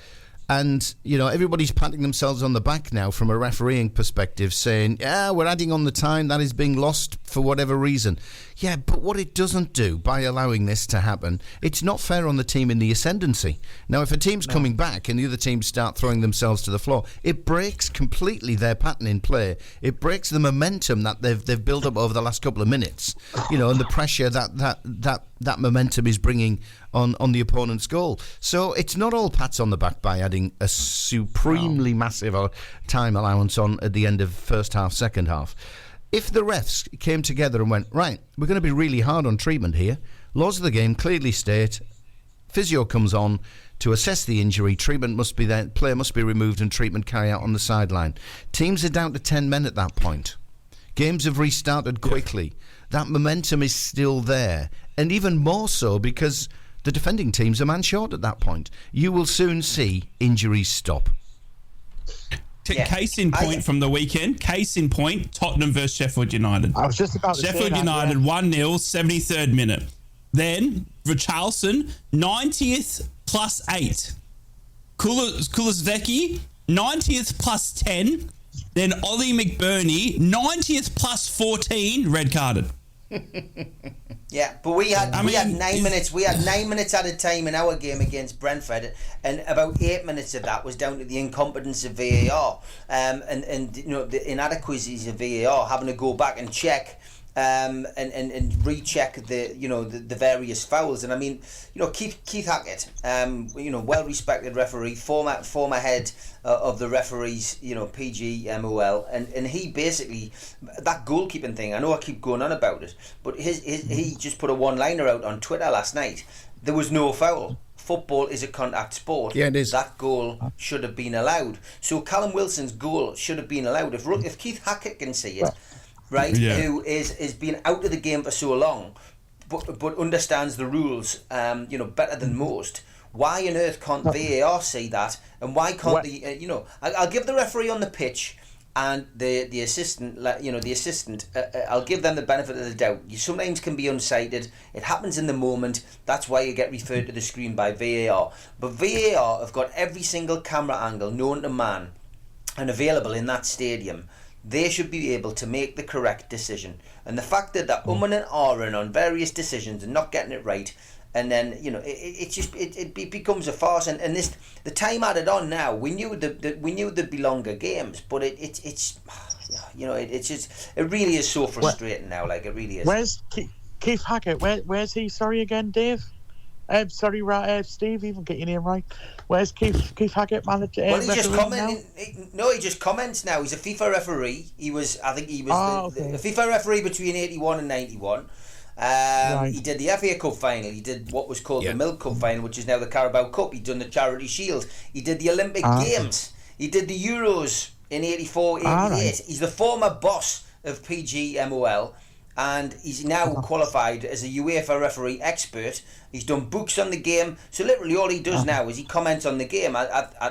And, everybody's patting themselves on the back now from a refereeing perspective, saying, we're adding on the time that is being lost for whatever reason. Yeah, but what it doesn't do by allowing this to happen, it's not fair on the team in the ascendancy. Now, if a team's coming back and the other teams start throwing themselves to the floor, it breaks completely their pattern in play. It breaks the momentum that they've built up over the last couple of minutes, and the pressure that momentum is bringing on the opponent's goal. So it's not all pats on the back by adding a supremely massive time allowance on at the end of first half, second half. If the refs came together and went, right, we're going to be really hard on treatment here, laws of the game clearly state, physio comes on to assess the injury, treatment must be there, player must be removed and treatment carry out on the sideline. Teams are down to 10 men at that point. Games have restarted quickly. That momentum is still there, and even more so because the defending team's a man short at that point. You will soon see injuries stop. Case in point from the weekend. Case in point, Tottenham versus Sheffield United. I was just about to say Sheffield United 1-0, 73rd minute. Then Richarlison, 90th plus 8. Kulusevski, 90th plus 10. Then Ollie McBurney, 90th plus 14, red carded. Yeah, but we had 9 minutes. We had 9 minutes at a time in our game against Brentford, and about 8 minutes of that was down to the incompetence of VAR, and the inadequacies of VAR, having to go back and check and recheck the various fouls. And I mean, Keith Hackett, well respected referee, former head of the referees, PGMOL, and he basically, that goalkeeping thing, I know I keep going on about it, but he just put a one-liner out on Twitter last night. There was no foul. Football is a contact sport. Yeah, it is. That goal should have been allowed. So Callum Wilson's goal should have been allowed. If Keith Hackett can see it, right, who is been out of the game for so long, but understands the rules, better than most. Why on earth can't VAR see that? And why can't I'll give the referee on the pitch and the assistant, I'll give them the benefit of the doubt. You sometimes can be unsighted. It happens in the moment. That's why you get referred to the screen by VAR. But VAR have got every single camera angle known to man and available in that stadium. They should be able to make the correct decision. And the fact that they're and ahhing on various decisions and not getting it right, and then it becomes a farce. And this, the time added on now. We knew there'd be longer games, but it's just, it really is so frustrating now. Like, it really is. Where's Keith Hackett? Where's he? Sorry again, Dave. Steve, even get your name right. Where's Keith Hackett manager? Well, he just he just comments now. He's a FIFA referee. He was the FIFA referee between 81 and 91. Right. He did the FA Cup final. He did what was called the Milk Cup final, which is now the Carabao Cup. He'd done the Charity Shield. He did the Olympic Games. He did the Euros in 84, 88. Right. He's the former boss of PGMOL. And he's now qualified as a UEFA referee expert. He's done books on the game. So literally all he does now is he comments on the game.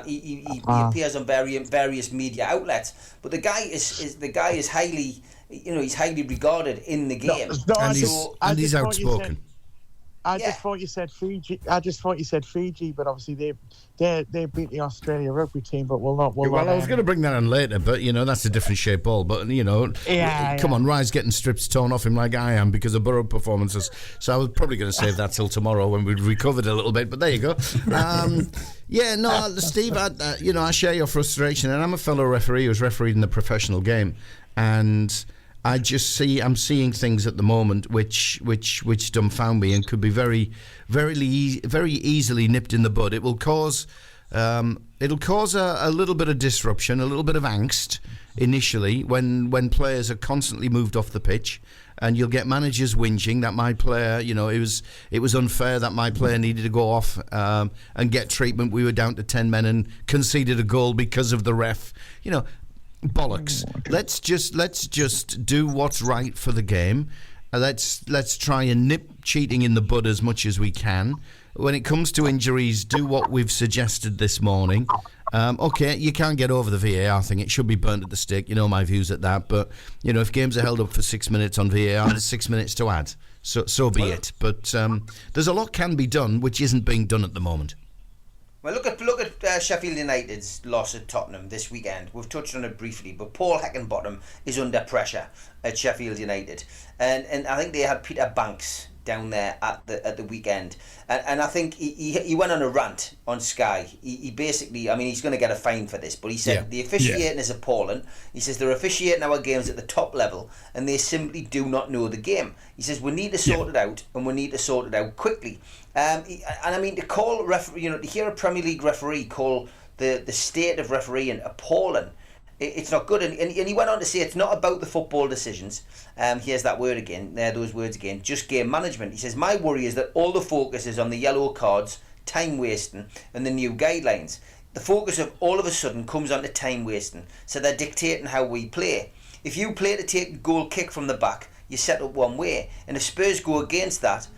He appears on various media outlets. But the guy is highly, he's highly regarded in the game. And he's outspoken. I just thought you said Fiji, but obviously they beat the Australia rugby team, but we'll not. Well, I was going to bring that in later, but that's a different shape ball. But come on, Rye's getting strips torn off him like I am because of Borough performances. So I was probably going to save that till tomorrow when we've recovered a little bit. But there you go. Steve, I share your frustration, and I'm a fellow referee who's refereed in the professional game, and I'm seeing things at the moment which dumbfound me and could be very, very, very easily nipped in the bud. It will cause a little bit of disruption, a little bit of angst initially when players are constantly moved off the pitch, and you'll get managers whinging that my player, it was unfair that my player needed to go off and get treatment. We were down to 10 men and conceded a goal because of the ref. Bollocks. Let's just do what's right for the game. Let's try and nip cheating in the bud as much as we can. When it comes to injuries, do what we've suggested this morning. Okay, you can't get over the VAR thing. It should be burnt at the stake. My views at that. But if games are held up for 6 minutes on VAR, there's 6 minutes to add. So be it. But there's a lot can be done which isn't being done at the moment. Well, look at Sheffield United's loss at Tottenham this weekend. We've touched on it briefly, but Paul Heckingbottom is under pressure at Sheffield United, and I think they had Peter Banks down there at the weekend, and I think he went on a rant on Sky. He basically, he's going to get a fine for this, but he said the officiating is appalling. He says they're officiating our games at the top level, and they simply do not know the game. He says we need to sort it out, and we need to sort it out quickly. To call to hear a Premier League referee call the state of refereeing appalling, it's not good. And he went on to say it's not about the football decisions. Here's that word again. Those words again. Just game management. He says my worry is that all the focus is on the yellow cards, time wasting, and the new guidelines. The focus of a sudden comes onto time wasting. So they're dictating how we play. If you play to take a goal kick from the back, you set up one way, and if Spurs go against that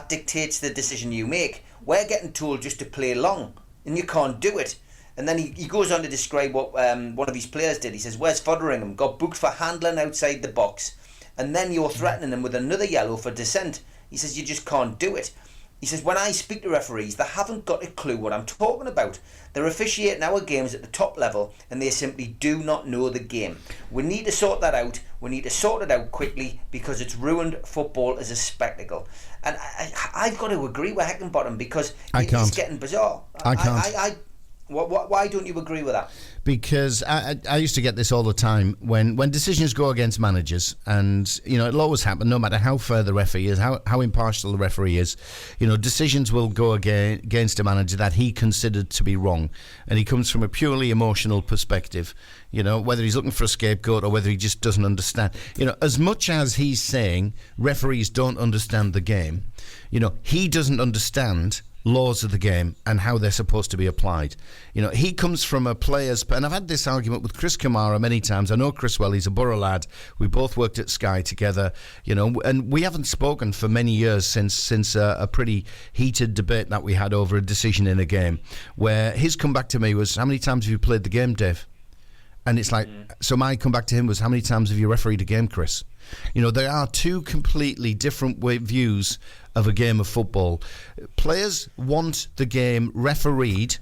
dictates the decision you make. We're getting told just to play long, and you can't do it. And then he goes on to describe what one of his players did. He says, Wes Foderingham got booked for handling outside the box, and then you're threatening him with another yellow for dissent. He says, you just can't do it. He says, when I speak to referees, they haven't got a clue what I'm talking about. They're officiating our games at the top level, and they simply do not know the game. We need to sort that out. We need to sort it out quickly because it's ruined football as a spectacle. And I've got to agree with Heckingbottom because it's getting bizarre. I can't. Why don't you agree with that? Because I used to get this all the time when decisions go against managers, and it'll always happen no matter how fair the referee is, how impartial the referee is. Decisions will go against a manager that he considered to be wrong, and he comes from a purely emotional perspective. Whether he's looking for a scapegoat or whether he just doesn't understand. As much as he's saying referees don't understand the game, he doesn't understand laws of the game and how they're supposed to be applied. He comes from a player's, and I've had this argument with Chris Kamara many times. I know Chris well, he's a Borough lad. We both worked at Sky together, and we haven't spoken for many years since a pretty heated debate that we had over a decision in a game, where his comeback to me was, how many times have you played the game, Dave? And it's like, so my comeback to him was, how many times have you refereed a game, Chris? There are two completely different views of a game of football. Players want the game refereed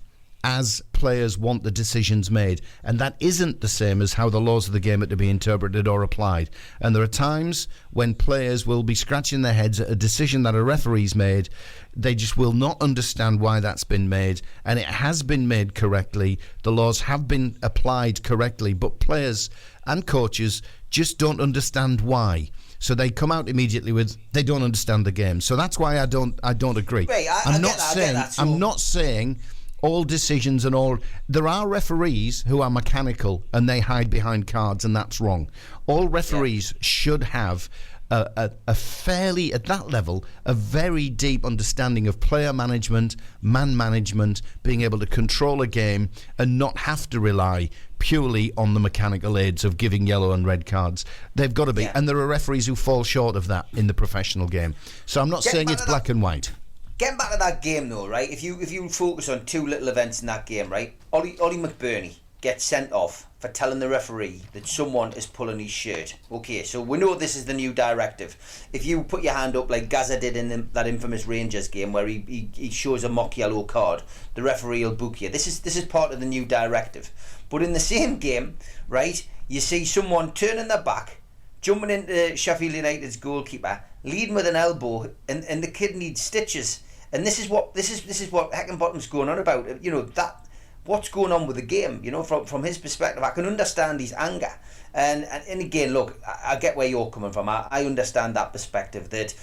as players want the decisions made, and that isn't the same as how the laws of the game are to be interpreted or applied. And there are times when players will be scratching their heads at a decision that a referee's made. They just will not understand why that's been made, and it has been made correctly. The laws have been applied correctly, but players and coaches just don't understand why. So they come out immediately with, they don't understand the game. So that's why I don't agree. Right, I'm not saying all decisions and all. There are referees who are mechanical and they hide behind cards, and that's wrong. All referees should have a fairly, at that level, a very deep understanding of player management, man management, being able to control a game and not have to rely purely on the mechanical aids of giving yellow and red cards. They've got to be. And there are referees who fall short of that in the professional game. So I'm not saying it's black and white. Getting back to that game though, right? If you focus on two little events in that game, right? Ollie McBurney gets sent off for telling the referee that someone is pulling his shirt. Okay, so we know this is the new directive. If you put your hand up like Gaza did in that infamous Rangers game where he shows a mock yellow card, the referee will book you. This is part of the new directive. But in the same game, right, you see someone turning their back, jumping into Sheffield United's goalkeeper, leading with an elbow, and the kid needs stitches. And this is what Heckingbottom's going on about. That what's going on with the game, from his perspective. I can understand his anger. And again, look, I get where you're coming from. I understand that perspective that,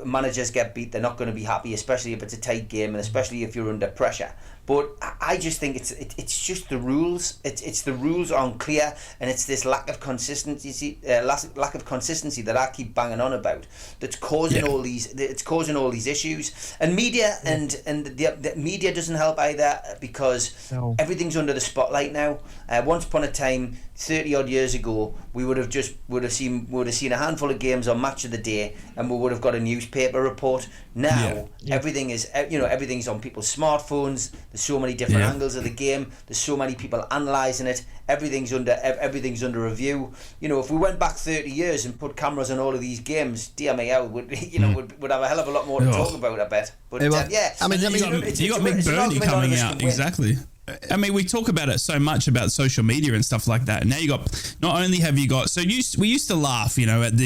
managers get beat, they're not going to be happy, especially if it's a tight game and especially if you're under pressure. But I just think it's just the rules. It's the rules are unclear, and it's this lack of consistency that I keep banging on about that's causing all these. It's causing all these issues. And media and the media doesn't help either, because everything's under the spotlight now. Once upon a time, 30 odd years ago, we would have seen a handful of games on Match of the Day, and we would have got a newspaper report. Now everything's on people's smartphones. There's so many different angles of the game. There's so many people analysing it. Everything's under review. If we went back 30 years and put cameras on all of these games, dear me, I would have a hell of a lot more to talk about, I bet. But you got McBurney coming out, exactly. I mean, we talk about it so much about social media and stuff like that. And now we used to laugh, at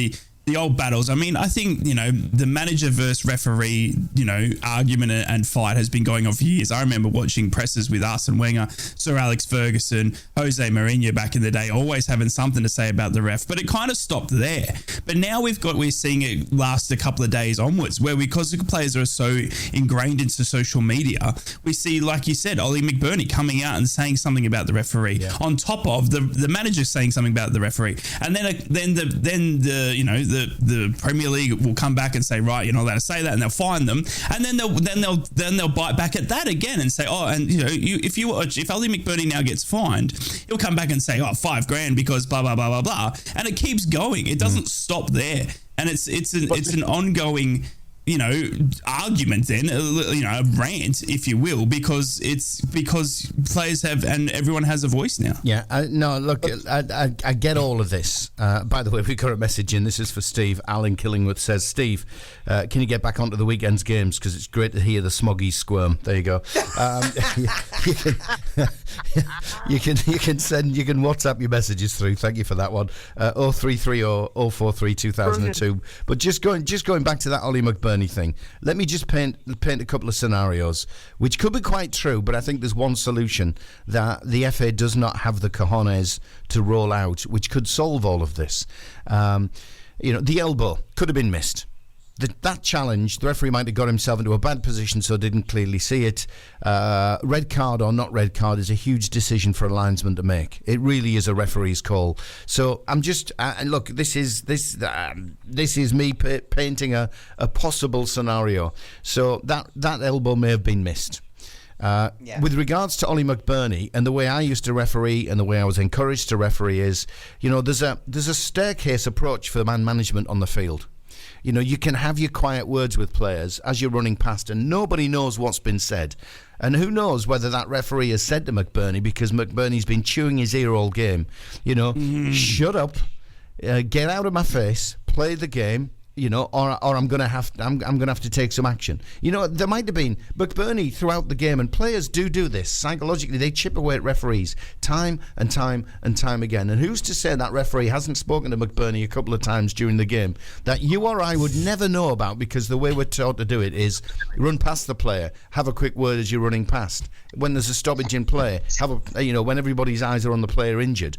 the old battles. I mean, I think, the manager versus referee, argument and fight has been going on for years. I remember watching presses with Arsene Wenger, Sir Alex Ferguson, Jose Mourinho back in the day, always having something to say about the ref, but it kind of stopped there. But now we're seeing it last a couple of days onwards, where because the players are so ingrained into social media, we see, like you said, Ollie McBurney coming out and saying something about the referee on top of the manager saying something about the referee. And then the Premier League will come back and say, right, you're not allowed to say that, and they'll fine them, and then they'll bite back at that again and say, if Ollie McBurney now gets fined, he'll come back and say, $5,000 because blah blah blah blah blah, and it keeps going. It doesn't stop there, and it's an ongoing argument then, a rant, if you will, because players have, and everyone has a voice now. Yeah, I get all of this. By the way, we got a message in. This is for Steve. Alan Killingworth says, Steve, can you get back onto the weekend's games, because it's great to hear the Smoggies squirm. There you go. You can WhatsApp your messages through. Thank you for that one. 0330 043 2002. But just going back to that Ollie McBurney McBurney thing. Let me just paint a couple of scenarios, which could be quite true, but I think there's one solution that the FA does not have the cojones to roll out, which could solve all of this. The elbow could have been missed. That challenge, the referee might have got himself into a bad position, so didn't clearly see it. Red card or not red card is a huge decision for a linesman to make. It really is a referee's call. So I'm just look. This is me painting a possible scenario. So that elbow may have been missed. With regards to Ollie McBurney and the way I used to referee and the way I was encouraged to referee is, there's a staircase approach for man management on the field. You can have your quiet words with players as you're running past, and nobody knows what's been said. And who knows whether that referee has said to McBurney, because McBurney's been chewing his ear all game, shut up, get out of my face, play the game. Or I'm gonna have to take some action. There might have been McBurney throughout the game, and players do this psychologically. They chip away at referees time and time and time again. And who's to say that referee hasn't spoken to McBurney a couple of times during the game that you or I would never know about, because the way we're taught to do it is run past the player, have a quick word as you're running past. When there's a stoppage in play, when everybody's eyes are on the player injured,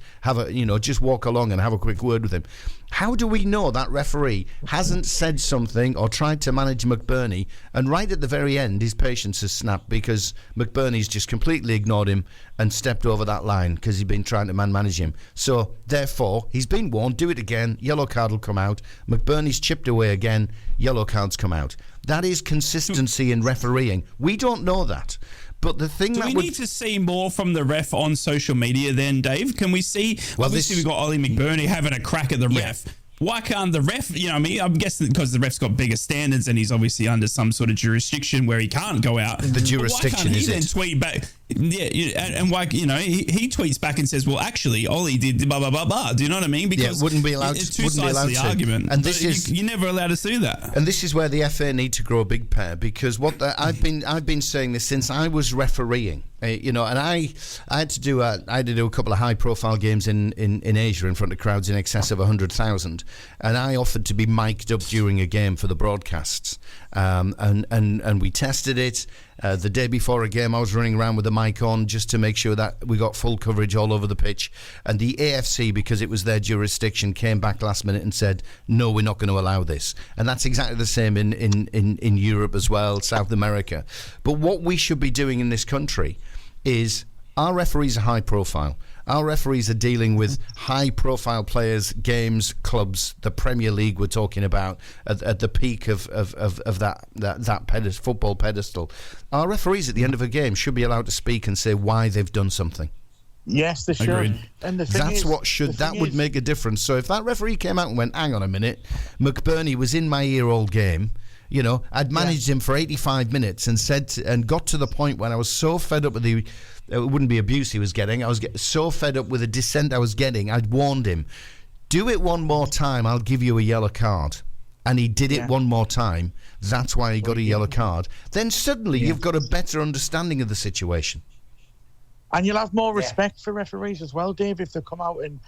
just walk along and have a quick word with him. How do we know that referee hasn't said something or tried to manage McBurney, and right at the very end his patience has snapped because McBurney's just completely ignored him and stepped over that line because he'd been trying to manage him? So therefore he's been warned, do it again, yellow card will come out. McBurney's chipped away again, yellow cards come out. That is consistency in refereeing. We don't know that. But the thing need to see more from the ref on social media then, Dave? Can we see? Well, obviously, we've got Ollie McBurney having a crack at the ref. Why can't the ref, I'm guessing because the ref's got bigger standards and he's obviously under some sort of jurisdiction where he can't go out. The jurisdiction, why can't he then tweet back? And why, he tweets back and says, well, actually, Ollie did blah, blah, blah, blah. Do you know what I mean? Because wouldn't be allowed it's two sides to the argument. And you're never allowed to see that. And this is where the FA need to grow a big pair, because I've been saying this since I was refereeing. And I had to do a couple of high-profile games in Asia in front of crowds in excess of 100,000, and I offered to be mic'd up during a game for the broadcasts, and we tested it. The day before a game, I was running around with the mic on just to make sure that we got full coverage all over the pitch. And the AFC, because it was their jurisdiction, came back last minute and said, no, we're not going to allow this. And that's exactly the same in Europe as well, South America. But what we should be doing in this country is, our referees are high profile. Our referees are dealing with high-profile players, games, clubs. The Premier League we're talking about at the peak of that football pedestal. Our referees at the end of a game should be allowed to speak and say why they've done something. Yes, they should. Agreed. And the thing would make a difference. So if that referee came out and went, hang on a minute, McBurney was in my ear all game. I'd managed him for 85 minutes and got to the point when I was so fed up with it wouldn't be abuse he was getting. I was so fed up with the dissent I was getting. I'd warned him, do it one more time, I'll give you a yellow card. And he did it one more time. That's why he got a yellow card. Then suddenly you've got a better understanding of the situation. And you'll have more respect for referees as well, Dave, if they come out and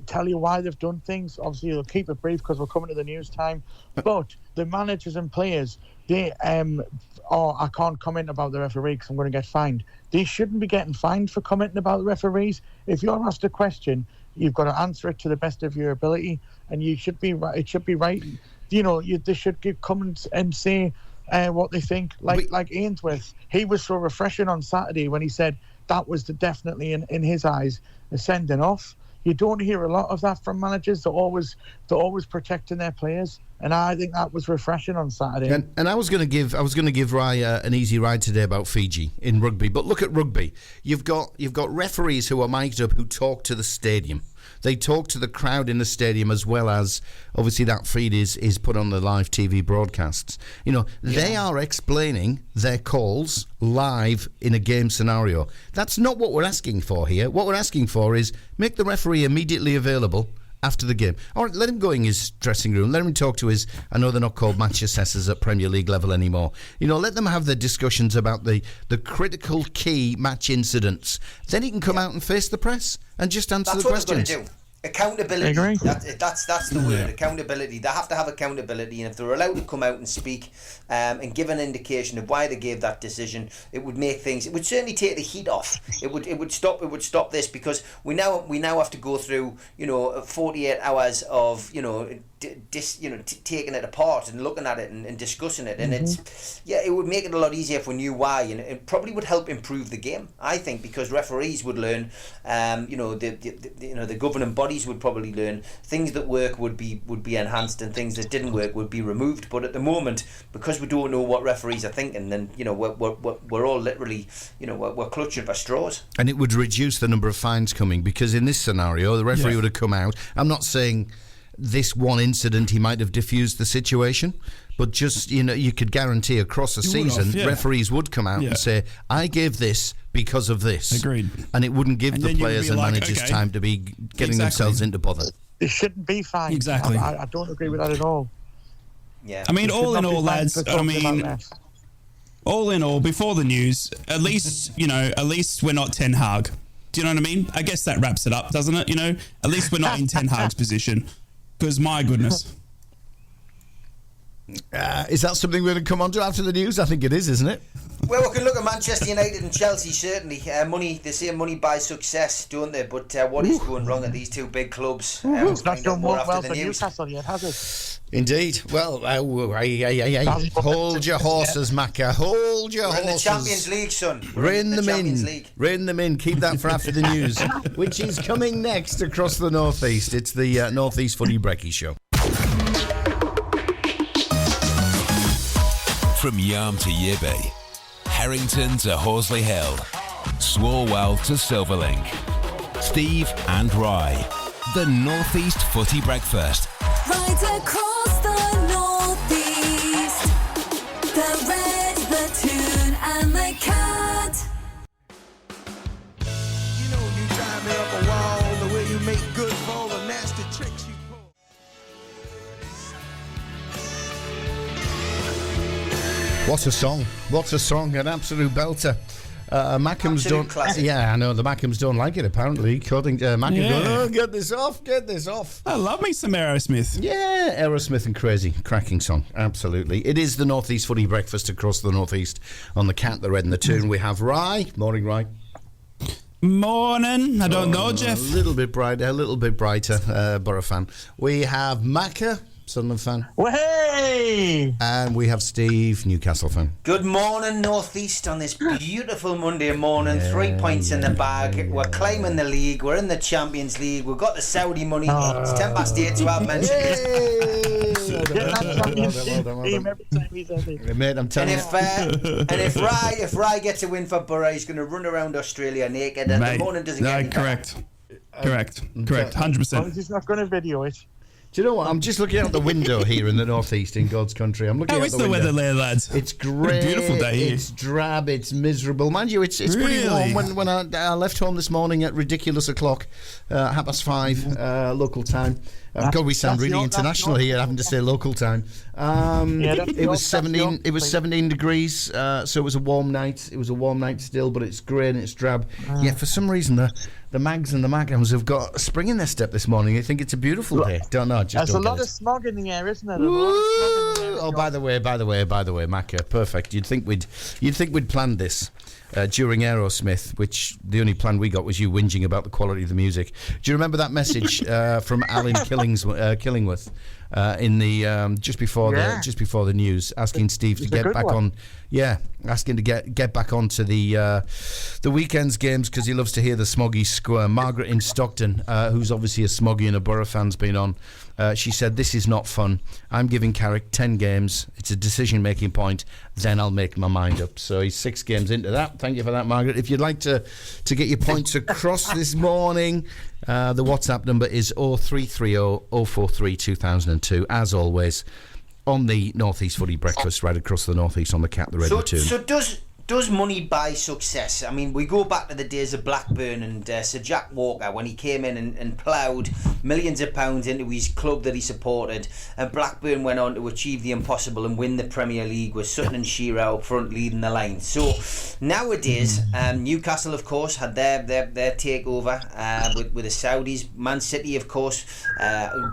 tell you why they've done things. Obviously, you'll keep it brief because we're coming to the news time. But the managers and players, they I can't comment about the referee because I'm going to get fined. They shouldn't be getting fined for commenting about the referees. If you're asked a question, you've got to answer it to the best of your ability, and you should be right. It should be right. They should come and say what they think. Like Ainsworth, he was so refreshing on Saturday when he said that was definitely in his eyes a sending off. You don't hear a lot of that from managers. They're always protecting their players, and I think that was refreshing on Saturday. And I was going to give Rye an easy ride today about Fiji in rugby. But look at rugby. You've got referees who are mic'd up who talk to the stadium. They talk to the crowd in the stadium, as well as obviously that feed is put on the live TV broadcasts. They are explaining their calls live in a game scenario. That's not what we're asking for here. What we're asking for is make the referee immediately available after the game. Or let him go in his dressing room. Let him talk to his, I know they're not called match assessors at Premier League level anymore. Let them have their discussions about the critical key match incidents. Then he can come out and face the press and just answer the questions. Accountability. That's the word. Accountability. They have to have accountability, and if they're allowed to come out and speak and give an indication of why they gave that decision, it would make things. It would certainly take the heat off. It would stop this, because we now have to go through 48 hours of taking it apart and looking at it and discussing it, and it would make it a lot easier if we knew why, and it probably would help improve the game, I think, because referees would learn, the governing bodies would probably learn, things that work would be enhanced, and things that didn't work would be removed. But at the moment, because we don't know what referees are thinking, then we're all literally we're clutching for straws. And it would reduce the number of fines coming, because in this scenario the referee would have come out. I'm not saying this one incident he might have diffused the situation, but just you could guarantee across a season referees would come out and say, I gave this because of this. Agreed. And it wouldn't give the players and managers time to be getting themselves into bother. It shouldn't be fine. Exactly. I don't agree with that at all. Yeah. I mean, all in all, lads, all in all, before the news, at least we're not Ten Hag. Do you know what I mean? I guess that wraps it up, doesn't it? At least we're not in Ten Hag's position. Because, my goodness. Is that something we're going to come on to after the news? I think it is, isn't it? Well, we can look at Manchester United and Chelsea, certainly. They say money buys success, don't they? But what is going wrong at these two big clubs? It's not done well for Newcastle yet, has it? Indeed. Well, hold your horses, Macca. Hold your horses. We're in the Champions League, son. Rein them in. Keep that for after the news, which is coming next across the Northeast. It's the Northeast Footy Brekky Show. From Yarm to Yibby, Harrington to Horsley Hill, Swarwell to Silverlink, Steve and Rye, the Northeast Footy Breakfast. Right across the Northeast, the Red, the Toon and the Cat. You drive me up a wall, the way you make good for all the nasty tricks you pull. What a song, an absolute belter. Mackem's don't. Classic. Yeah, I know the Mackems don't like it. Apparently, according to Mackem, going, get this off. I love me some Aerosmith. Yeah, Aerosmith and Crazy, cracking song. Absolutely, it is the Northeast Footy Breakfast across the Northeast on the Cat, the Red, and the Toon. We have Rye. Morning, Rye. Morning. I don't know, Jeff. A little bit brighter. Borough fan. We have Macca, Sunderland fan. Hey! And we have Steve, Newcastle fan. Good morning, Northeast, on this beautiful Monday morning. 3 points in the bag. We're climbing the league. We're in the Champions League. We've got the Saudi money. It's 8:10 to have mentioned it. Mate, I'm telling you. And if Rye gets a win for Borough, he's going to run around Australia naked. And the morning doesn't get any correct. Correct. 100%. He's not going to video it. Do you know what? I'm just looking out the window here in the Northeast, in God's country. I'm looking out the window. How is the weather there, lads? It's grey. Beautiful day here. It's drab. It's miserable. Mind you, it's pretty warm. When I left home this morning at ridiculous o'clock, 5:30 local time. God, we sound really international here, having to say local time. It was 17. It was 17 degrees. So it was a warm night. It was a warm night still, but it's grey and it's drab. Yet for some reason, the Mags and the Mackems have got a spring in their step this morning. They think it's a beautiful day. Don't know. There's a lot of smog in the air, isn't there? Oh, by the way, Macca, perfect. You'd think we'd planned this during Aerosmith, which the only plan we got was you whinging about the quality of the music. Do you remember that message from Alan Killingworth in the just before the news, asking Steve to get back on? Yeah, asking to get back onto the weekend's games because he loves to hear the Smoggy squirm. Margaret in Stockton, who's obviously a Smoggy and a Borough fan's been on. She said, "This is not fun. I'm giving Carrick 10 games. It's a decision-making point. Then I'll make my mind up." So he's 6 games into that. Thank you for that, Margaret. If you'd like to get your points across this morning, the WhatsApp number is 0330 043 2002. As always, on the Northeast Footy Breakfast, right across the Northeast on the Cat, the Red, the Toon. So Does money buy success? I mean, we go back to the days of Blackburn and Sir Jack Walker when he came in and ploughed millions of pounds into his club that he supported, and Blackburn went on to achieve the impossible and win the Premier League with Sutton and Shearer up front leading the line. So nowadays, Newcastle, of course, had their takeover with the Saudis. Man City, of course,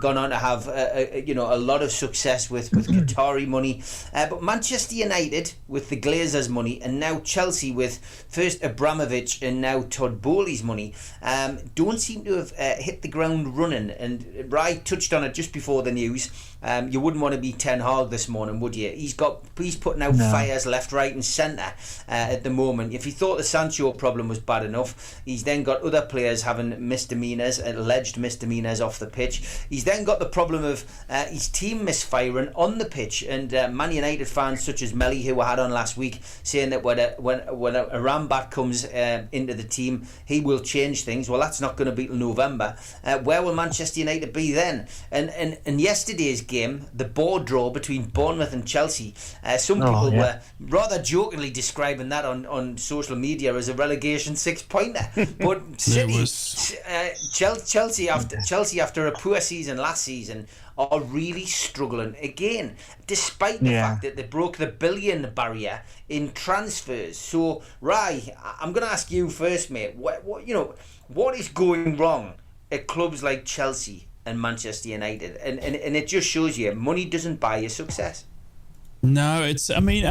gone on to have a lot of success with Qatari money, but Manchester United with the Glazers' money, and now Chelsea with first Abramovich and now Todd Bowley's money, don't seem to have hit the ground running. And Rai touched on it just before the news. You wouldn't want to be Ten Hag this morning, would you? He's putting out fires left, right and centre at the moment. If you thought the Sancho problem was bad enough, he's then got other players having alleged misdemeanours off the pitch. He's then got the problem of his team misfiring on the pitch, and Man United fans such as Melly, who I had on last week, saying that when a Rambat comes into the team, he will change things. Well, that's not going to be till November. Where will Manchester United be then? And yesterday's game, the board draw between Bournemouth and Chelsea, some people were rather jokingly describing that on social media as a relegation 6-pointer. But City, Chelsea after a poor season last season are really struggling again, despite the fact that they broke the billion barrier in transfers. So, Rai, I'm going to ask you first, mate. What is going wrong at clubs like Chelsea and Manchester United? And it just shows you money doesn't buy you success. No, I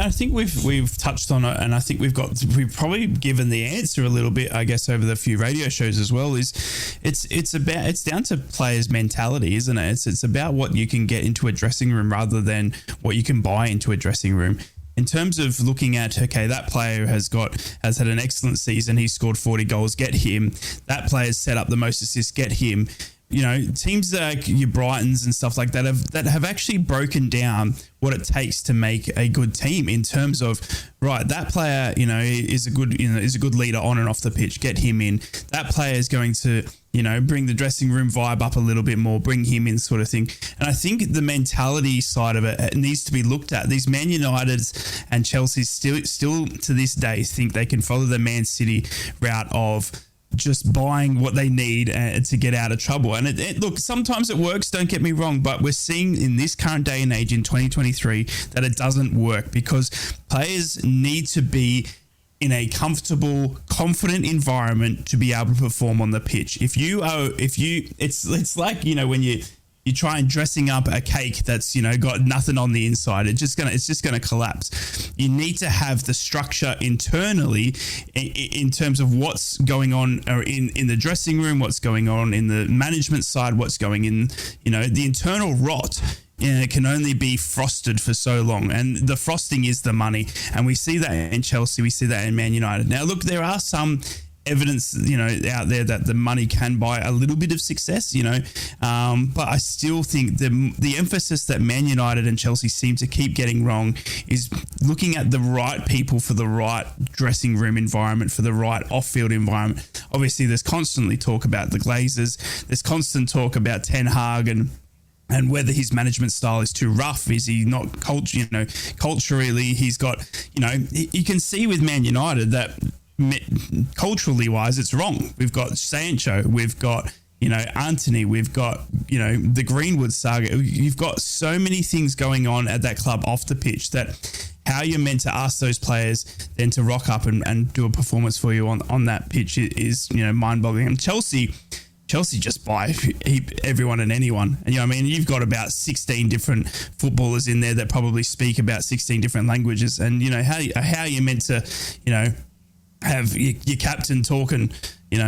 think we've touched on it, and I think we've probably given the answer a little bit, I guess, over the few radio shows as well. It's down to players' mentality, isn't it? It's about what you can get into a dressing room rather than what you can buy into a dressing room. In terms of looking at, okay, that player has had an excellent season, he's scored 40 goals, get him. That player's set up the most assists, get him. Teams like your Brightons and stuff like that have actually broken down what it takes to make a good team in terms of, right, that player, is a good leader on and off the pitch, get him in. That player is going to, bring the dressing room vibe up a little bit more, bring him in, sort of thing. And I think the mentality side of it needs to be looked at. These Man Uniteds and Chelsea's still to this day think they can follow the Man City route of just buying what they need to get out of trouble. And look, sometimes it works, don't get me wrong, but we're seeing in this current day and age in 2023 that it doesn't work, because players need to be in a comfortable, confident environment to be able to perform on the pitch. It's like, when you try and dressing up a cake that's, got nothing on the inside, it's just gonna collapse. You need to have the structure internally in terms of what's going on in the dressing room, what's going on in the management side, what's going in, the internal rot. It can only be frosted for so long, and the frosting is the money. And we see that in Chelsea, we see that in Man United. Now, look, there are some evidence, out there that the money can buy a little bit of success, but I still think the emphasis that Man United and Chelsea seem to keep getting wrong is looking at the right people for the right dressing room environment, for the right off-field environment. Obviously, there's constantly talk about the Glazers. There's constant talk about Ten Hag and whether his management style is too rough. Is he not culturally? He's got, you can see with Man United that culturally wise, it's wrong. We've got Sancho, we've got, Anthony, we've got, the Greenwood saga. You've got so many things going on at that club off the pitch that how you're meant to ask those players then to rock up and do a performance for you on that pitch is, mind-boggling. And Chelsea just buy everyone and anyone. And, you've got about 16 different footballers in there that probably speak about 16 different languages. And, how you're meant to, have your captain talking, to any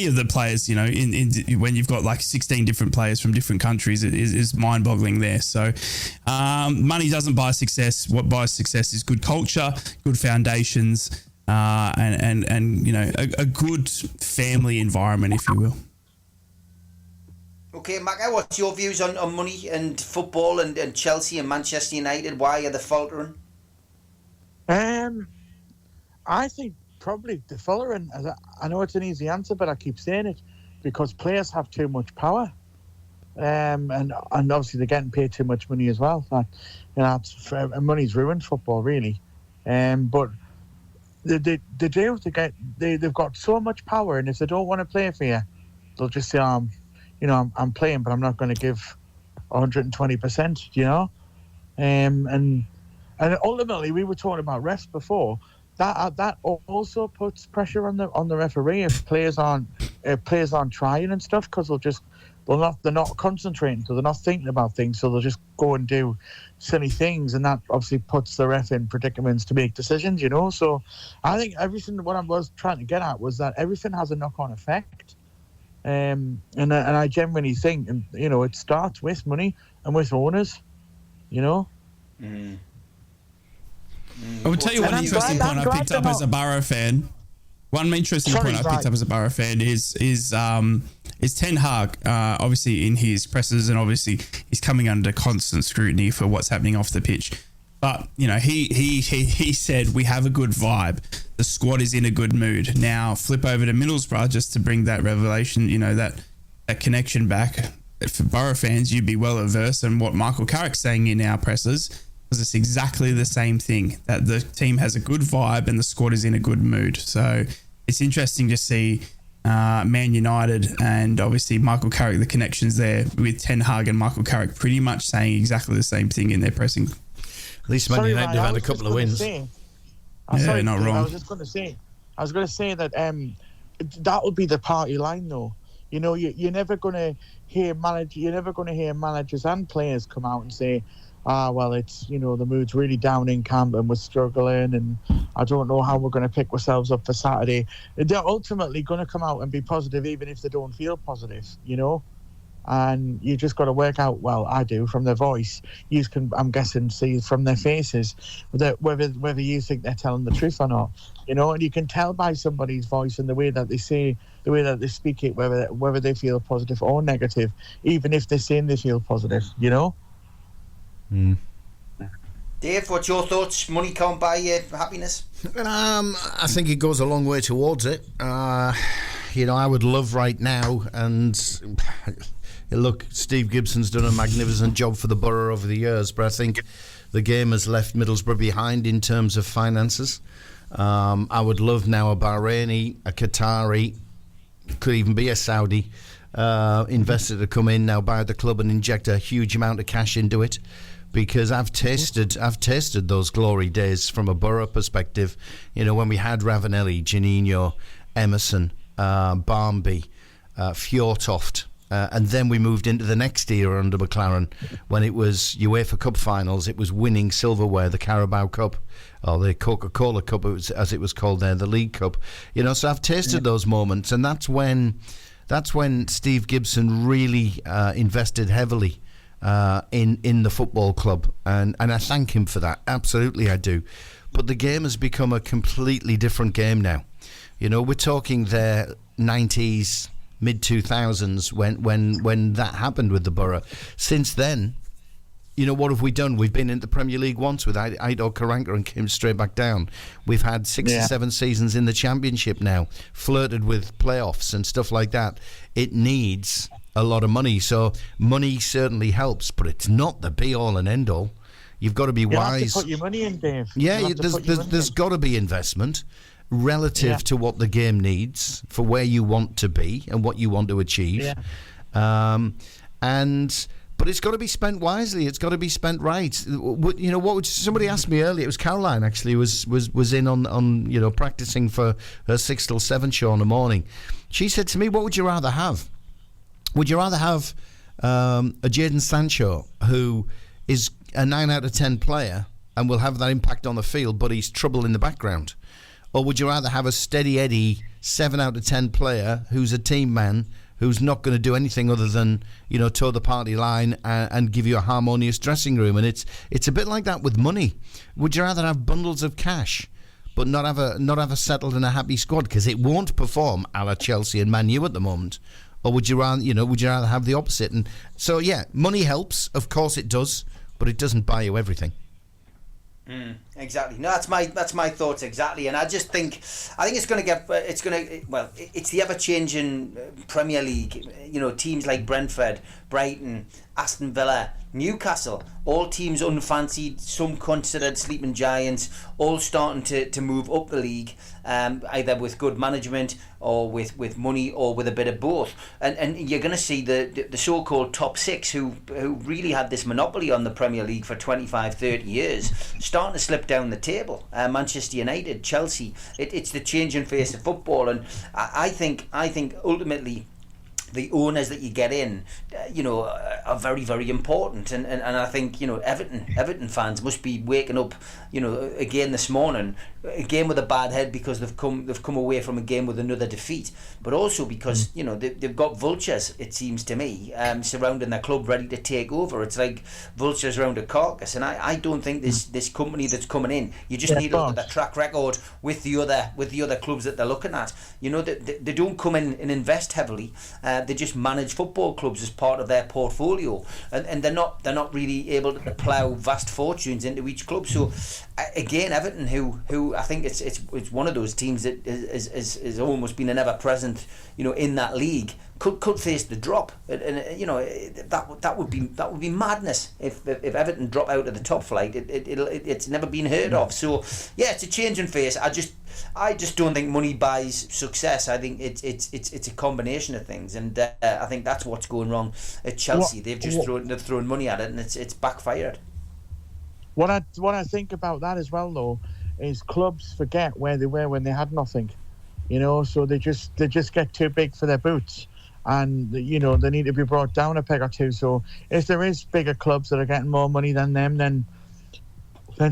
of the players, when you've got like 16 different players from different countries, it is mind-boggling there. So money doesn't buy success. What buys success is good culture, good foundations, and a good family environment, if you will. Okay, Macca, what's your views on money and football and Chelsea and Manchester United? Why are they faltering? I think probably the following. I know it's an easy answer, but I keep saying it because players have too much power. and obviously they're getting paid too much money as well. And money's ruined football, really. But they've got so much power, and if they don't want to play for you, they'll just say, I'm playing, but I'm not going to give 120%, you know. And ultimately, we were talking about refs before. That also puts pressure on the referee if players aren't trying and stuff, because they're not concentrating, so they're not thinking about things, so they'll just go and do silly things, and that obviously puts the ref in predicaments to make decisions, you know. So I think what I was trying to get at was that everything has a knock-on effect, and I genuinely think, and you know, it starts with money and with owners, you know. I would tell you one interesting point I picked up as a Borough fan. One interesting point I picked up as a Borough fan is Ten Hag, obviously in his presses, and obviously he's coming under constant scrutiny for what's happening off the pitch. But you know, he said we have a good vibe. The squad is in a good mood. Now flip over to Middlesbrough just to bring that revelation, you know, that connection back. For Borough fans, you'd be well averse in what Michael Carrick's saying in our presses, because it's exactly the same thing, that the team has a good vibe and the squad is in a good mood. So it's interesting to see Man United and obviously Michael Carrick, the connections there with Ten Hag and Michael Carrick pretty much saying exactly the same thing in their pressing. At least Man United have had a couple of wins. Not wrong. I was going to say that that would be the party line, though. You know, you're never going to hear managers and players come out and say, well, it's, you know, the mood's really down in camp and we're struggling and I don't know how we're going to pick ourselves up for Saturday. They're ultimately going to come out and be positive even if they don't feel positive, you know. And you just got to work out, well, I do, from their voice. You can, I'm guessing, see from their faces whether you think they're telling the truth or not, you know. And you can tell by somebody's voice and the way that they say, the way that they speak it, whether they feel positive or negative, even if they're saying they feel positive, you know. Dave, what's your thoughts? Money can't buy happiness? I think it goes a long way towards it. You know, I would love right now, and look, Steve Gibson's done a magnificent job for the Borough over the years, but I think the game has left Middlesbrough behind in terms of finances. I would love now a Bahraini, a Qatari, could even be a Saudi investor to come in now, buy the club and inject a huge amount of cash into it. Because I've tasted those glory days from a Borough perspective. You know, when we had Ravanelli, Janino, Emerson, Barmby, Fjortoft, and then we moved into the next era under McLaren when it was UEFA Cup finals. It was winning silverware, the Carabao Cup, or the Coca-Cola Cup, as it was called there, the League Cup. You know, so I've tasted those moments, and that's when Steve Gibson really invested heavily in the football club, and I thank him for that. Absolutely I do. But the game has become a completely different game now. You know, we're talking the 90s, mid-2000s when that happened with the Borough. Since then, you know, what have we done? We've been in the Premier League once with Aido Karanka and came straight back down. We've had 6 or 7 seasons in the Championship now, flirted with playoffs and stuff like that. It needs a lot of money, so money certainly helps, but it's not the be-all and end-all. You've got to be wise. You have to put your money in, Dave. Yeah, there's got to be investment relative to what the game needs for where you want to be and what you want to achieve. But it's got to be spent wisely. It's got to be spent right. You know, somebody asked me earlier. It was Caroline actually was in on you know, practicing for her 6 till 7 show in the morning. She said to me, "What would you rather have? Would you rather have a Jadon Sancho who is a 9 out of 10 player and will have that impact on the field, but he's trouble in the background? Or would you rather have a steady Eddie 7 out of 10 player who's a team man, who's not going to do anything other than, you know, toe the party line and give you a harmonious dressing room?" And it's a bit like that with money. Would you rather have bundles of cash but not have a settled and a happy squad because it won't perform a la Chelsea and Man U at the moment? Or would you rather have the opposite? And so, yeah, money helps. Of course it does, but it doesn't buy you everything. Exactly. No, that's my thoughts exactly. And I think it's the ever changing Premier League. You know, teams like Brentford Brighton, Aston Villa, Newcastle, all teams unfancied, some considered sleeping giants, all starting to move up the league, either with good management or with money or with a bit of both. And you're going to see the so-called top six who really had this monopoly on the Premier League for 25, 30 years, starting to slip down the table. Manchester United, Chelsea, it's the changing face of football. And I think ultimately the owners that you get in, are very, very important. And I think, Everton fans must be waking up, again this morning, again with a bad head because they've come away from a game with another defeat, but also because, they've got vultures, it seems to me, surrounding their club ready to take over. It's like vultures around a carcass. And I don't think this company that's coming in, you just need to look at the track record with the other clubs that they're looking at. They don't come in and invest heavily. They just manage football clubs as part of their portfolio, and they're not really able to plough vast fortunes into each club. So again, Everton, who I think it's one of those teams that is almost been an ever present, in that league, could face the drop, and that would be madness if Everton drop out of the top flight. It's never been heard of. So yeah, it's a changing face. I just don't think money buys success. I think it's a combination of things, and I think that's what's going wrong at Chelsea. They've thrown money at it, and it's backfired. What I think about that as well, though, is clubs forget where they were when they had nothing, so they just get too big for their boots, and they need to be brought down a peg or two. So if there is bigger clubs that are getting more money than them, then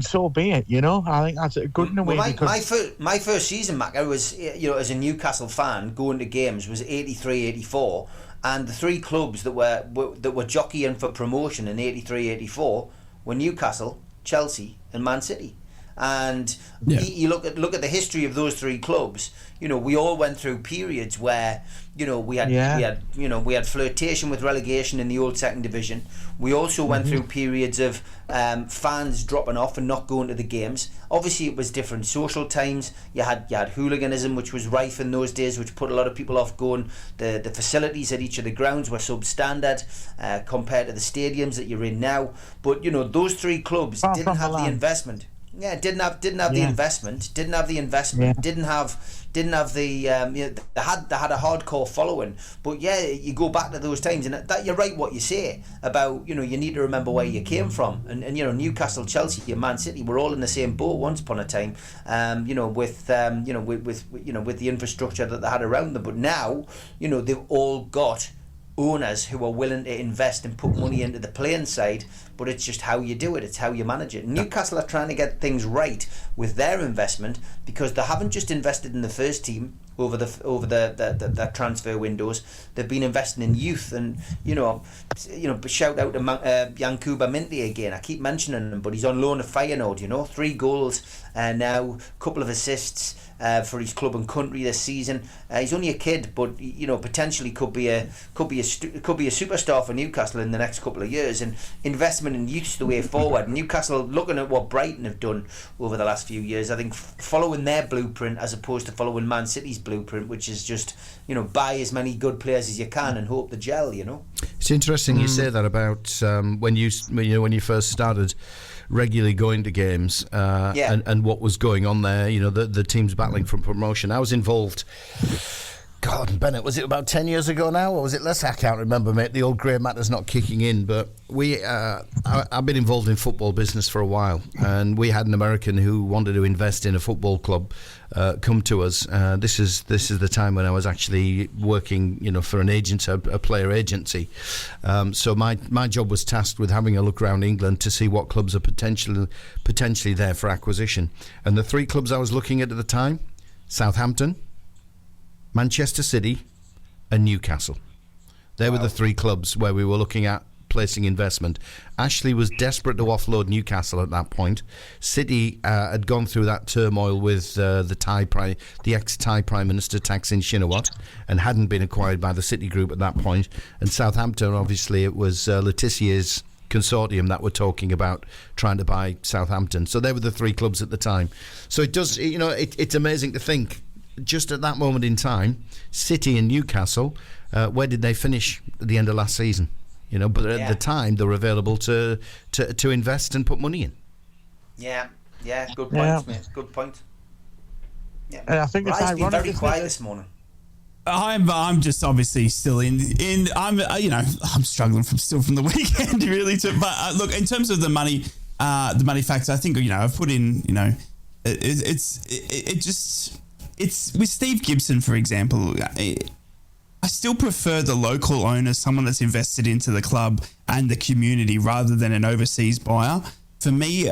so be it. I think that's a good in a way. My first season, Macca, was as a Newcastle fan going to games was 83, 84, and the three clubs that were jockeying for promotion in 83, 84 were Newcastle, Chelsea, and Man City. And you look at the history of those three clubs. We all went through periods where we had flirtation with relegation in the old second division. We also went through periods of fans dropping off and not going to the games. Obviously, it was different social times. You had hooliganism, which was rife in those days, which put a lot of people off going. The facilities at each of the grounds were substandard compared to the stadiums that you're in now. But those three clubs didn't have the investment. Yeah, didn't have the investment. Didn't have the they had a hardcore following. But yeah, you go back to those times, and that you're right what you say about you need to remember where you came from, and Newcastle, Chelsea, and Man City were all in the same boat once upon a time, with the infrastructure that they had around them. But now they've all got owners who are willing to invest and put money into the playing side, but it's just how you do it, it's how you manage it. Newcastle are trying to get things right with their investment, because they haven't just invested in the first team over the transfer windows. They've been investing in youth, and shout out to Yankuba Minty again. I keep mentioning him, but he's on loan at Feyenoord. 3 goals now, a couple of assists for his club and country this season. He's only a kid, but potentially could be a superstar for Newcastle in the next couple of years. And investment in youth's the way forward. Newcastle, looking at what Brighton have done over the last few years, I think following their blueprint as opposed to following Man City's blueprint, which is just buy as many good players as you can and hope the gel. It's interesting you say that about when you first started regularly going to games and what was going on there. The teams battling for promotion. I was involved. God, Bennett, was it about 10 years ago now, or was it less? I can't remember, mate. The old grey matter's not kicking in, but I've been involved in football business for a while, and we had an American who wanted to invest in a football club come to us. This is the time when I was actually working, for an agent, a player agency. So my job was tasked with having a look around England to see what clubs are potentially there for acquisition. And the 3 clubs I was looking at the time: Southampton, Manchester City, and Newcastle. They were the 3 clubs where we were looking at placing investment. Ashley was desperate to offload Newcastle at that point. City had gone through that turmoil with the ex-Thai Prime Minister Thaksin Shinawatra, and hadn't been acquired by the City Group at that point. And Southampton, obviously, it was Letizier's consortium that were talking about trying to buy Southampton. So they were the 3 clubs at the time. So it does, it's amazing to think, just at that moment in time, City and Newcastle, where did they finish at the end of last season? But at the time, they were available to invest and put money in. Yeah, good point, mate. Good point. Yeah, and I think it's ironic. Been very quiet this morning. I'm just obviously still in. I'm struggling from the weekend really. But look, in terms of the money factor, I think I've put in. It's with Steve Gibson, for example. I still prefer the local owner, someone that's invested into the club and the community, rather than an overseas buyer. For me,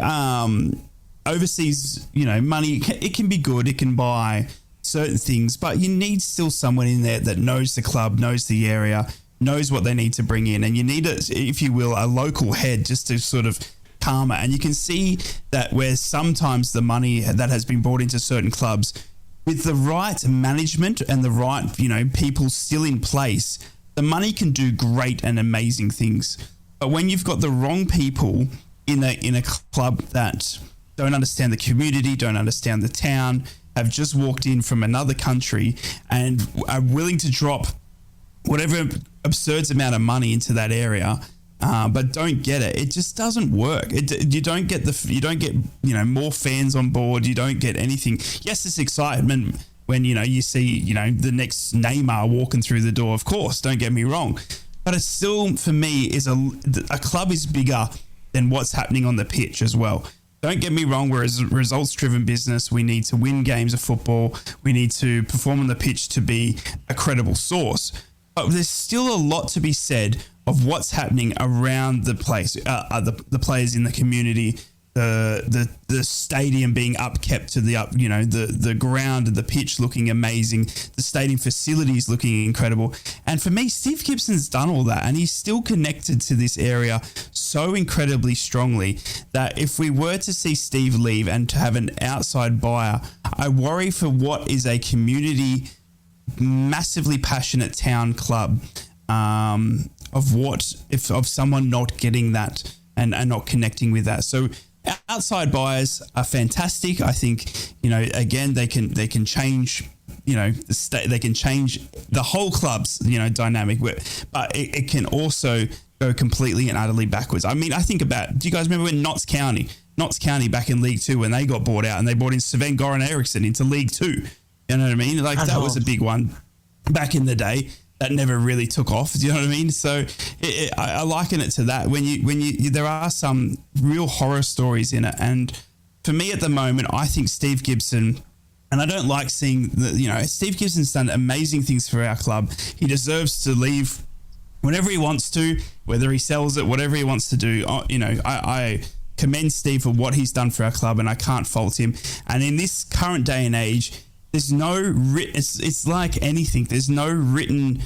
overseas, money, it can be good. It can buy certain things, but you need still someone in there that knows the club, knows the area, knows what they need to bring in. And you need, if you will, a local head just to sort of calm it. And you can see that where sometimes the money that has been brought into certain clubs, with the right management and the right, people still in place, the money can do great and amazing things. But when you've got the wrong people in a club that don't understand the community, don't understand the town, have just walked in from another country and are willing to drop whatever absurd amount of money into that area, but don't get it, it just doesn't work. You don't get more fans on board. You don't get anything. Yes, it's excitement when you see the next Neymar walking through the door. Of course, don't get me wrong, but it's still, for me, is a club is bigger than what's happening on the pitch as well. Don't get me wrong, we're a results-driven business. We need to win games of football. We need to perform on the pitch to be a credible source. But there's still a lot to be said of what's happening around the place, the players in the community, the stadium being upkept to the ground and the pitch looking amazing, the stadium facilities looking incredible. And for me, Steve Gibson's done all that, and he's still connected to this area so incredibly strongly that if we were to see Steve leave and to have an outside buyer, I worry for what is a community, massively passionate town club, of someone not getting that and not connecting with that. So outside buyers are fantastic. I think, again, they can change, they can change the whole club's, dynamic, but it can also go completely and utterly backwards. I mean, I think about, do you guys remember when Notts County back in League Two, when they got bought out and they brought in Sven Goran Eriksson into League Two? You know what I mean? That was a big one back in the day that never really took off. Do you know what I mean? So I liken it to that. When you there are some real horror stories in it, and for me at the moment, I think Steve Gibson, and I don't like seeing Steve Gibson's done amazing things for our club. He deserves to leave whenever he wants to, whether he sells it, whatever he wants to do. I commend Steve for what he's done for our club, and I can't fault him. And in this current day and age, there's no it's like anything. There's no written,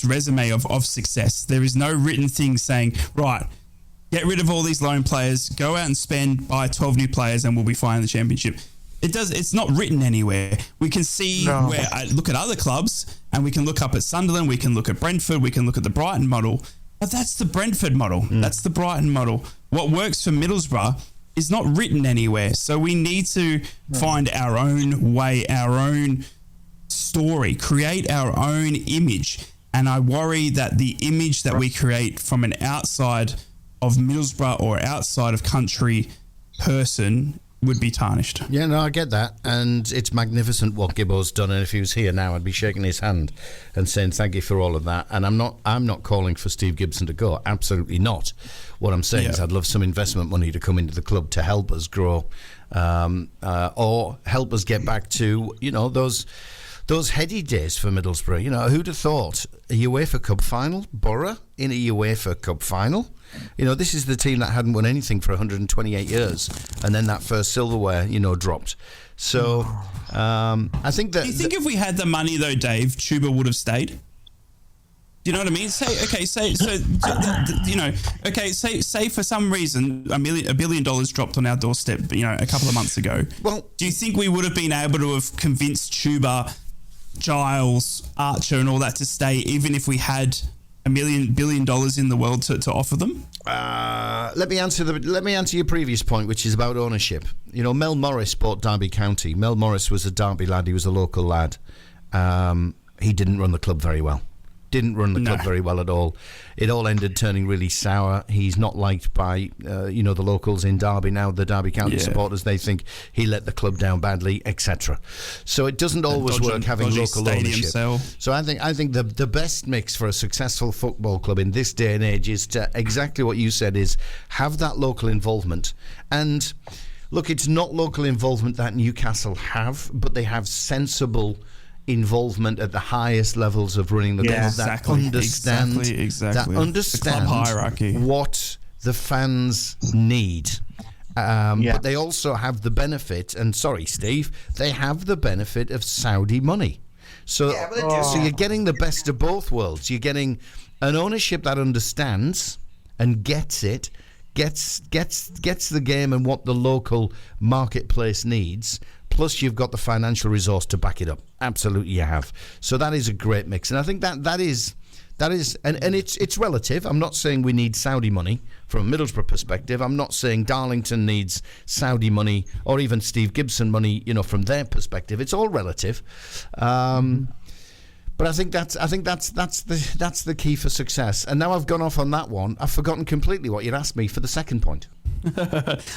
resume of success. There is no written thing saying, right, get rid of all these loan players, go out and buy 12 new players, and we'll be fine in the championship. It's not written anywhere. We can see where I look at other clubs, and we can look up at Sunderland, we can look at Brentford, we can look at the Brighton model. But that's the Brentford model. That's the Brighton model. What works for Middlesbrough is not written anywhere. So we need to find our own way, our own story, create our own image. And I worry that the image that we create from an outside of Middlesbrough or outside of country person would be tarnished. Yeah, no, I get that. And it's magnificent what Gibbo's done. And if he was here now, I'd be shaking his hand and saying thank you for all of that. And I'm not calling for Steve Gibson to go. Absolutely not. What I'm saying is I'd love some investment money to come into the club to help us grow, or help us get back to, those heady days for Middlesbrough. Who'd have thought a UEFA Cup final, Borough in a UEFA Cup final? This is the team that hadn't won anything for 128 years, and then that first silverware, dropped. So I think that. Do you think if we had the money though, Dave, Chuba would have stayed? Do you know what I mean? Say for some reason $1 billion dropped on our doorstep, a couple of months ago. Well, do you think we would have been able to have convinced Chuba, Giles, Archer, and all that to stay, even if we had $1 billion in the world to offer them? Let me answer your previous point, which is about ownership. Mel Morris bought Derby County. Mel Morris was a Derby lad. He was a local lad. He didn't run the club very well. Didn't run the club very well at all. It all ended turning really sour. He's not liked by the locals in Derby now. The Derby County supporters, they think he let the club down badly, etc. So it doesn't always work having local ownership. So I think the best mix for a successful football club in this day and age is to exactly what you said, is have that local involvement. And look, it's not local involvement that Newcastle have, but they have sensible involvement at the highest levels of running the club that understand the club hierarchy, what the fans need. But they also have the benefit, and sorry, Steve, they have the benefit of Saudi money. So you're getting the best of both worlds. You're getting an ownership that understands and gets it, gets the game and what the local marketplace needs. Plus, you've got the financial resource to back it up. Absolutely, you have. So that is a great mix, and I think that is, and it's relative. I'm not saying we need Saudi money from a Middlesbrough perspective. I'm not saying Darlington needs Saudi money or even Steve Gibson money. From their perspective, it's all relative. But I think that's the key for success. And now I've gone off on that one. I've forgotten completely what you'd asked me for the second point.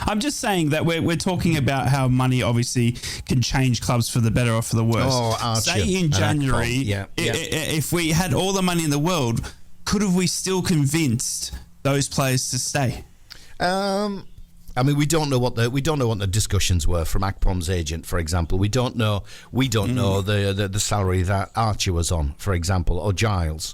I'm just saying that we're talking about how money obviously can change clubs for the better or for the worse. Say in January, if we had all the money in the world, could have we still convinced those players to stay? I mean, we don't know what the discussions were from Akpom's agent, for example. We don't know the salary that Archer was on, for example, or Giles.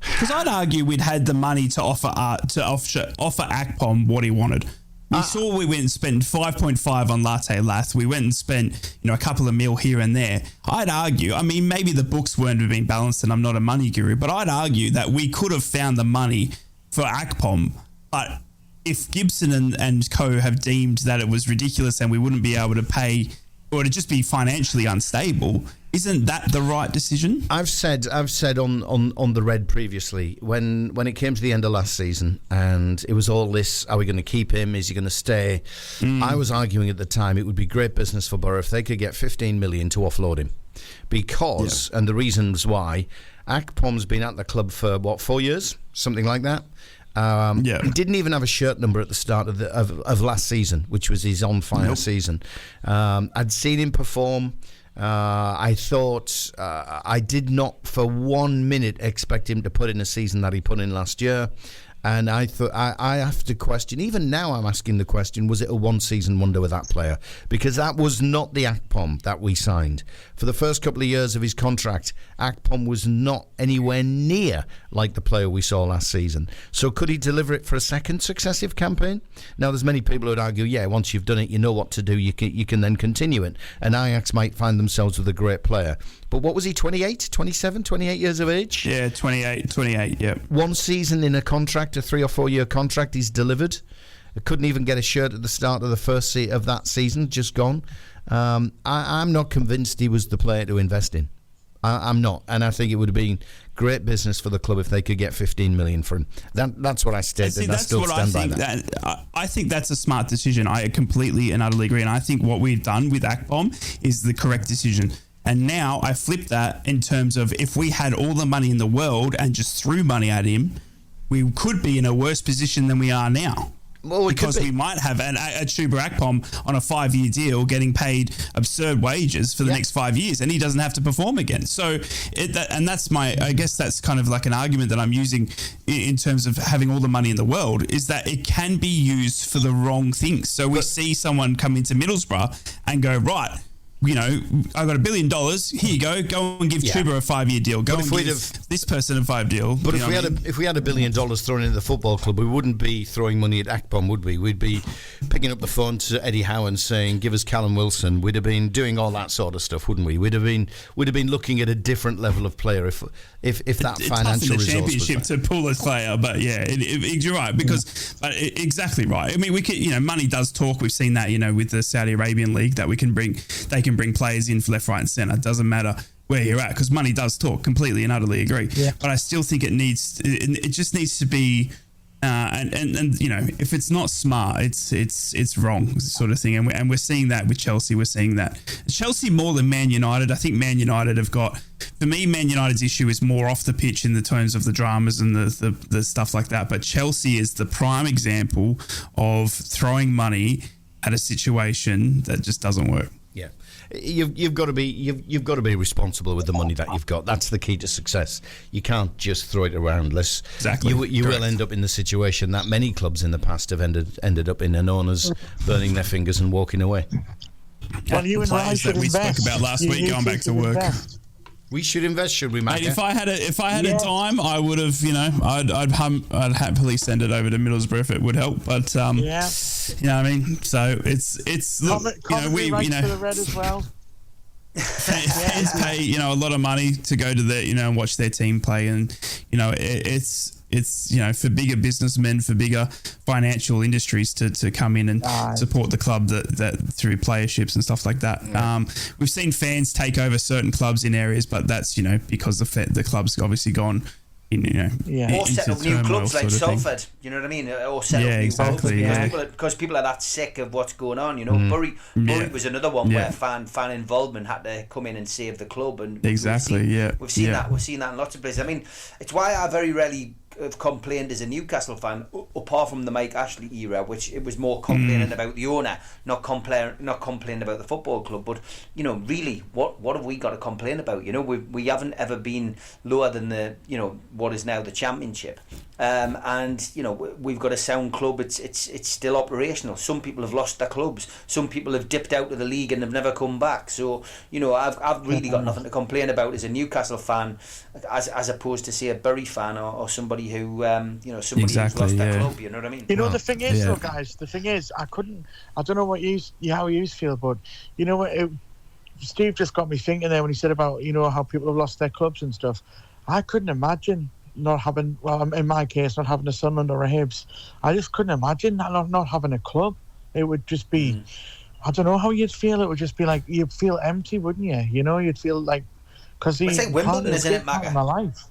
Because I'd argue we'd had the money to offer Akpom what he wanted. We went and spent 5.5 on Latte Lath. We went and spent a couple of mil here and there. I'd argue, I mean, maybe the books weren't being balanced, and I'm not a money guru, but I'd argue that we could have found the money for Akpom, but if Gibson and co have deemed that it was ridiculous and we wouldn't be able to pay, or to just be financially unstable, isn't that the right decision? I've said on the Red previously, when it came to the end of last season and it was all this, are we going to keep him, is he going to stay? I was arguing at the time it would be great business for Borough if they could get 15 million to offload him, because and the reasons why, Akpom's been at the club for 4 years, something like that. He didn't even have a shirt number at the start of last season, which was his on-fire season. I'd seen him perform. I thought I did not for 1 minute expect him to put in a season that he put in last year. And I thought I have to question, even now I'm asking the question, was it a one-season wonder with that player? Because that was not the Akpom that we signed. For the first couple of years of his contract, Akpom was not anywhere near like the player we saw last season. So could he deliver it for a second successive campaign? Now, there's many people who would argue, once you've done it, you know what to do, you can then continue it. And Ajax might find themselves with a great player. But what was he, 28, 27, 28 years of age? Yeah, 28, yeah. One season in a contract, a 3 or 4 year contract, he's delivered. Couldn't even get a shirt at the start of the first of that season, just gone. I'm not convinced he was the player to invest in. I'm not. And I think it would have been great business for the club if they could get 15 million for him. That's what I stated. I still stand by that. I think that's a smart decision. I completely and utterly agree. And I think what we've done with Akpom is the correct decision. And now I flip that in terms of if we had all the money in the world and just threw money at him, we could be in a worse position than we are now. Well, because we might have a Chuba Akpom on a 5-year deal getting paid absurd wages for the next 5 years, and he doesn't have to perform again. So, I guess that's kind of like an argument that I'm using in terms of having all the money in the world, is that it can be used for the wrong things. So we see someone come into Middlesbrough and go, right, I got $1 billion. Here you go and give Chuba a 5-year deal. Go and give this person a 5 deal. But if we had $1 billion thrown into the football club, we wouldn't be throwing money at Akpom, would we? We'd be picking up the phone to Eddie Howe and saying, "Give us Callum Wilson." We'd have been doing all that sort of stuff, wouldn't we? We'd have been looking at a different level of player if that financial resource championship was there. To pull a player, but you're right exactly right. I mean, we could, money does talk. We've seen that, with the Saudi Arabian League, that they can bring players in for left, right, and centre. It doesn't matter where you're at, because money does talk. Completely and utterly agree. Yeah. But I still think it just needs to be And you know, if it's not smart, it's wrong sort of thing. And we're seeing that with Chelsea. We're seeing that Chelsea more than Man United. I think Man United have got, for me, Man United's issue is more off the pitch in the terms of the dramas and the stuff like that. But Chelsea is the prime example of throwing money at a situation that just doesn't work. Yeah. You've got to be responsible with the money that you've got. That's the key to success. You can't just throw it around. Exactly. You will end up in the situation that many clubs in the past have ended up in, and owners burning their fingers and walking away. Well, you and I should we invest. spoke about last week going back to work. We should invest, should we, Macca? Mate, if I had a dime, I would have, you know, I'd happily send it over to Middlesbrough if it would help. But you know what I mean. So it's look, you know, we, you know, for the Red as well. Fans pay, you know, a lot of money to go to their, you know, and watch their team play, and you know, it's you know, for bigger businessmen, for bigger financial industries to come in and support the club that through playerships and stuff like that. Yeah. We've seen fans take over certain clubs in areas, but that's, you know, because the club's obviously gone in, you know, or set up new clubs like Salford, you know what I mean, or set up new clubs because people are that sick of what's going on, you know. Bury was another one where fan involvement had to come in and save the club, and we've seen that in lots of places. I mean, it's why I very rarely have complained as a Newcastle fan, apart from the Mike Ashley era, which it was more complaining about the owner, not complaining about the football club. But you know, really, what have we got to complain about? You know, we haven't ever been lower than the, you know, what is now the Championship, and you know, we've got a sound club. It's still operational. Some people have lost their clubs. Some people have dipped out of the league and have never come back. So you know, I've really got nothing to complain about as a Newcastle fan, as opposed to say a Bury fan or somebody who you know, somebody who's lost their club. You know what I mean? You know, the thing is, though, guys. The thing is, I don't know how you feel, but you know what? Steve just got me thinking there when he said about, you know, how people have lost their clubs and stuff. I couldn't imagine not having, well, in my case, not having a Sunderland or a Hibs. I just couldn't imagine not having a club. It would just be, I don't know how you'd feel. It would just be like, you'd feel empty, wouldn't you? You know, you'd feel like, because it's like Wimbledon, isn't it, Macca? My life.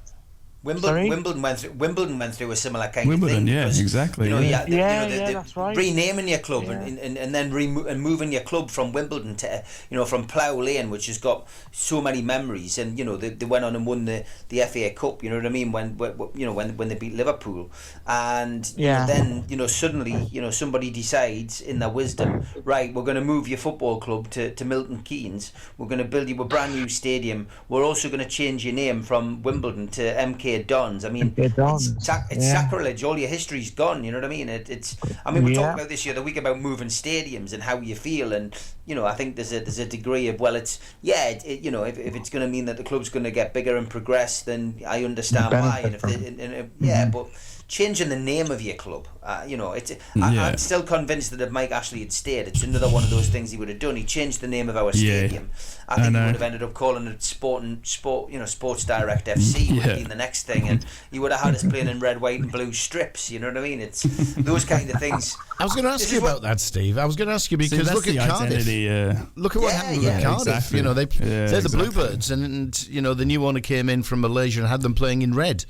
Wimbledon went through a similar kind of thing. Wimbledon, yeah, exactly. You know, that's right. Renaming your club and then moving your club from Wimbledon to, you know, from Plough Lane, which has got so many memories, and you know, they went on and won the FA Cup. You know what I mean? When they beat Liverpool, and you know, then, you know, suddenly, you know, somebody decides in their wisdom, right, we're going to move your football club to Milton Keynes. We're going to build you a brand new stadium. We're also going to change your name from Wimbledon to MK Dons. I mean, it's sacrilege. All your history's gone. You know what I mean? I mean, we talked about this the other week about moving stadiums and how you feel, and you know, I think there's a degree of, well, you know, if it's going to mean that the club's going to get bigger and progress, then I understand why. And but changing the name of your club, you know, I'm still convinced that if Mike Ashley had stayed, it's another one of those things he would have done. He changed the name of our stadium. I think he would have ended up calling it Sports Direct FC would have been the next thing, and he would have had us playing in red, white, and blue strips. You know what I mean? It's those kind of things. I was going to ask you about that, Steve. I was going to ask you because look at Cardiff. Look at what happened with Cardiff. Exactly. You know, they're the Bluebirds, and you know, the new owner came in from Malaysia and had them playing in red.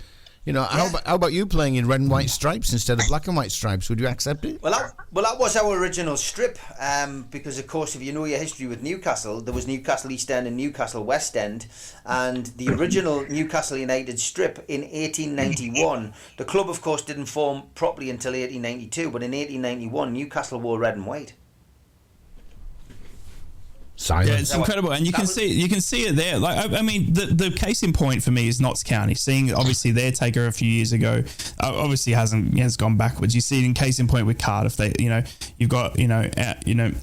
You know, how about you playing in red and white stripes instead of black and white stripes? Would you accept it? Well, that was our original strip, because, of course, if you know your history with Newcastle, there was Newcastle East End and Newcastle West End, and the original Newcastle United strip in 1891, the club, of course, didn't form properly until 1892, but in 1891, Newcastle wore red and white. Silence. Yeah, it's incredible, and you can see it there. Like, I mean, the case in point for me is Notts County. Seeing obviously their taker a few years ago, obviously has gone backwards. You see it in case in point with Cardiff. They, you know, you've got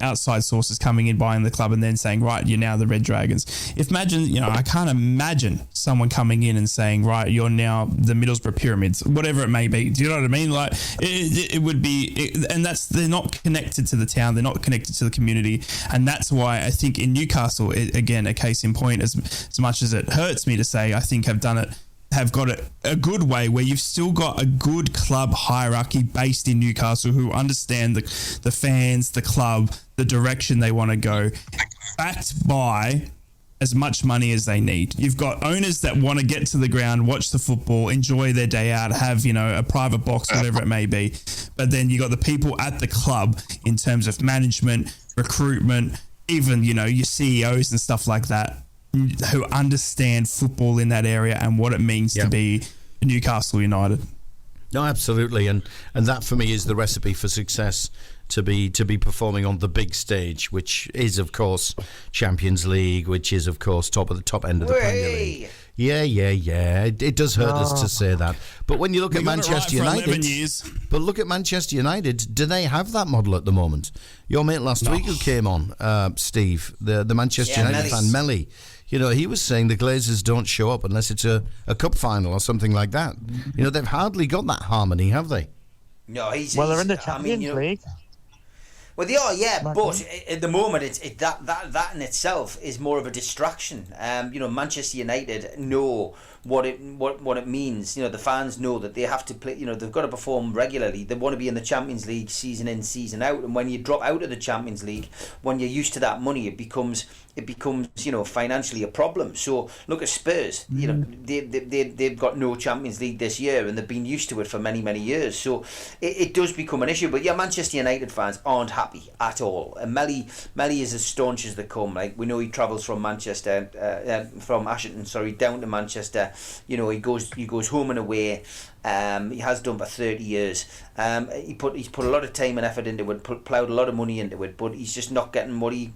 outside sources coming in, buying the club, and then saying, right, you're now the Red Dragons. I can't imagine someone coming in and saying, right, you're now the Middlesbrough Pyramids, whatever it may be. Do you know what I mean? Like, it would be, and they're not connected to the town, they're not connected to the community, and that's why I think in Newcastle, again, a case in point, as much as it hurts me to say, I think have got it a good way, where you've still got a good club hierarchy based in Newcastle who understand the fans, the club, the direction they want to go, backed by as much money as they need. You've got owners that want to get to the ground, watch the football, enjoy their day out, have, a private box, whatever it may be. But then you got the people at the club in terms of management, recruitment, even, your CEOs and stuff like that, who understand football in that area and what it means to be Newcastle United. No, absolutely, and that for me is the recipe for success. To be performing on the big stage, which is of course Champions League, which is of course top end of the Premier League. Yeah. It does hurt us to say that, but when you look at Manchester United, but look at Manchester United, do they have that model at the moment? Your mate last week who came on, Steve, the Manchester United fan, Melly. He was saying the Glazers don't show up unless it's a cup final or something like that. They've hardly got that harmony, have they? No, they're in the Champions League. Well, they are, but at the moment, that in itself is more of a distraction. Manchester United know what it means. The fans know that they have to play. They've got to perform regularly. They want to be in the Champions League season in, season out. And when you drop out of the Champions League, when you're used to that money, it becomes financially a problem. So look at Spurs. They've got no Champions League this year, and they've been used to it for many years. So it does become an issue. But Manchester United fans aren't happy at all. And Melly is as staunch as they come. Like, we know he travels from Manchester, from Ashington, down to Manchester. He goes home and away. He has done for 30 years. He's put a lot of time and effort into it, ploughed a lot of money into it, but he's just not getting what he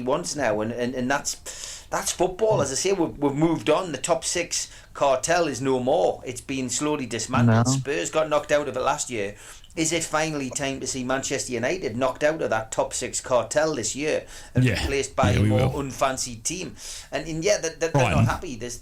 wants now, and that's football. As I say, we've moved on. The top six cartel is no more. It's been slowly dismantled. Spurs got knocked out of it last year. Is it finally time to see Manchester United knocked out of that top six cartel this year and replaced by a more unfancied team? And they're not happy. This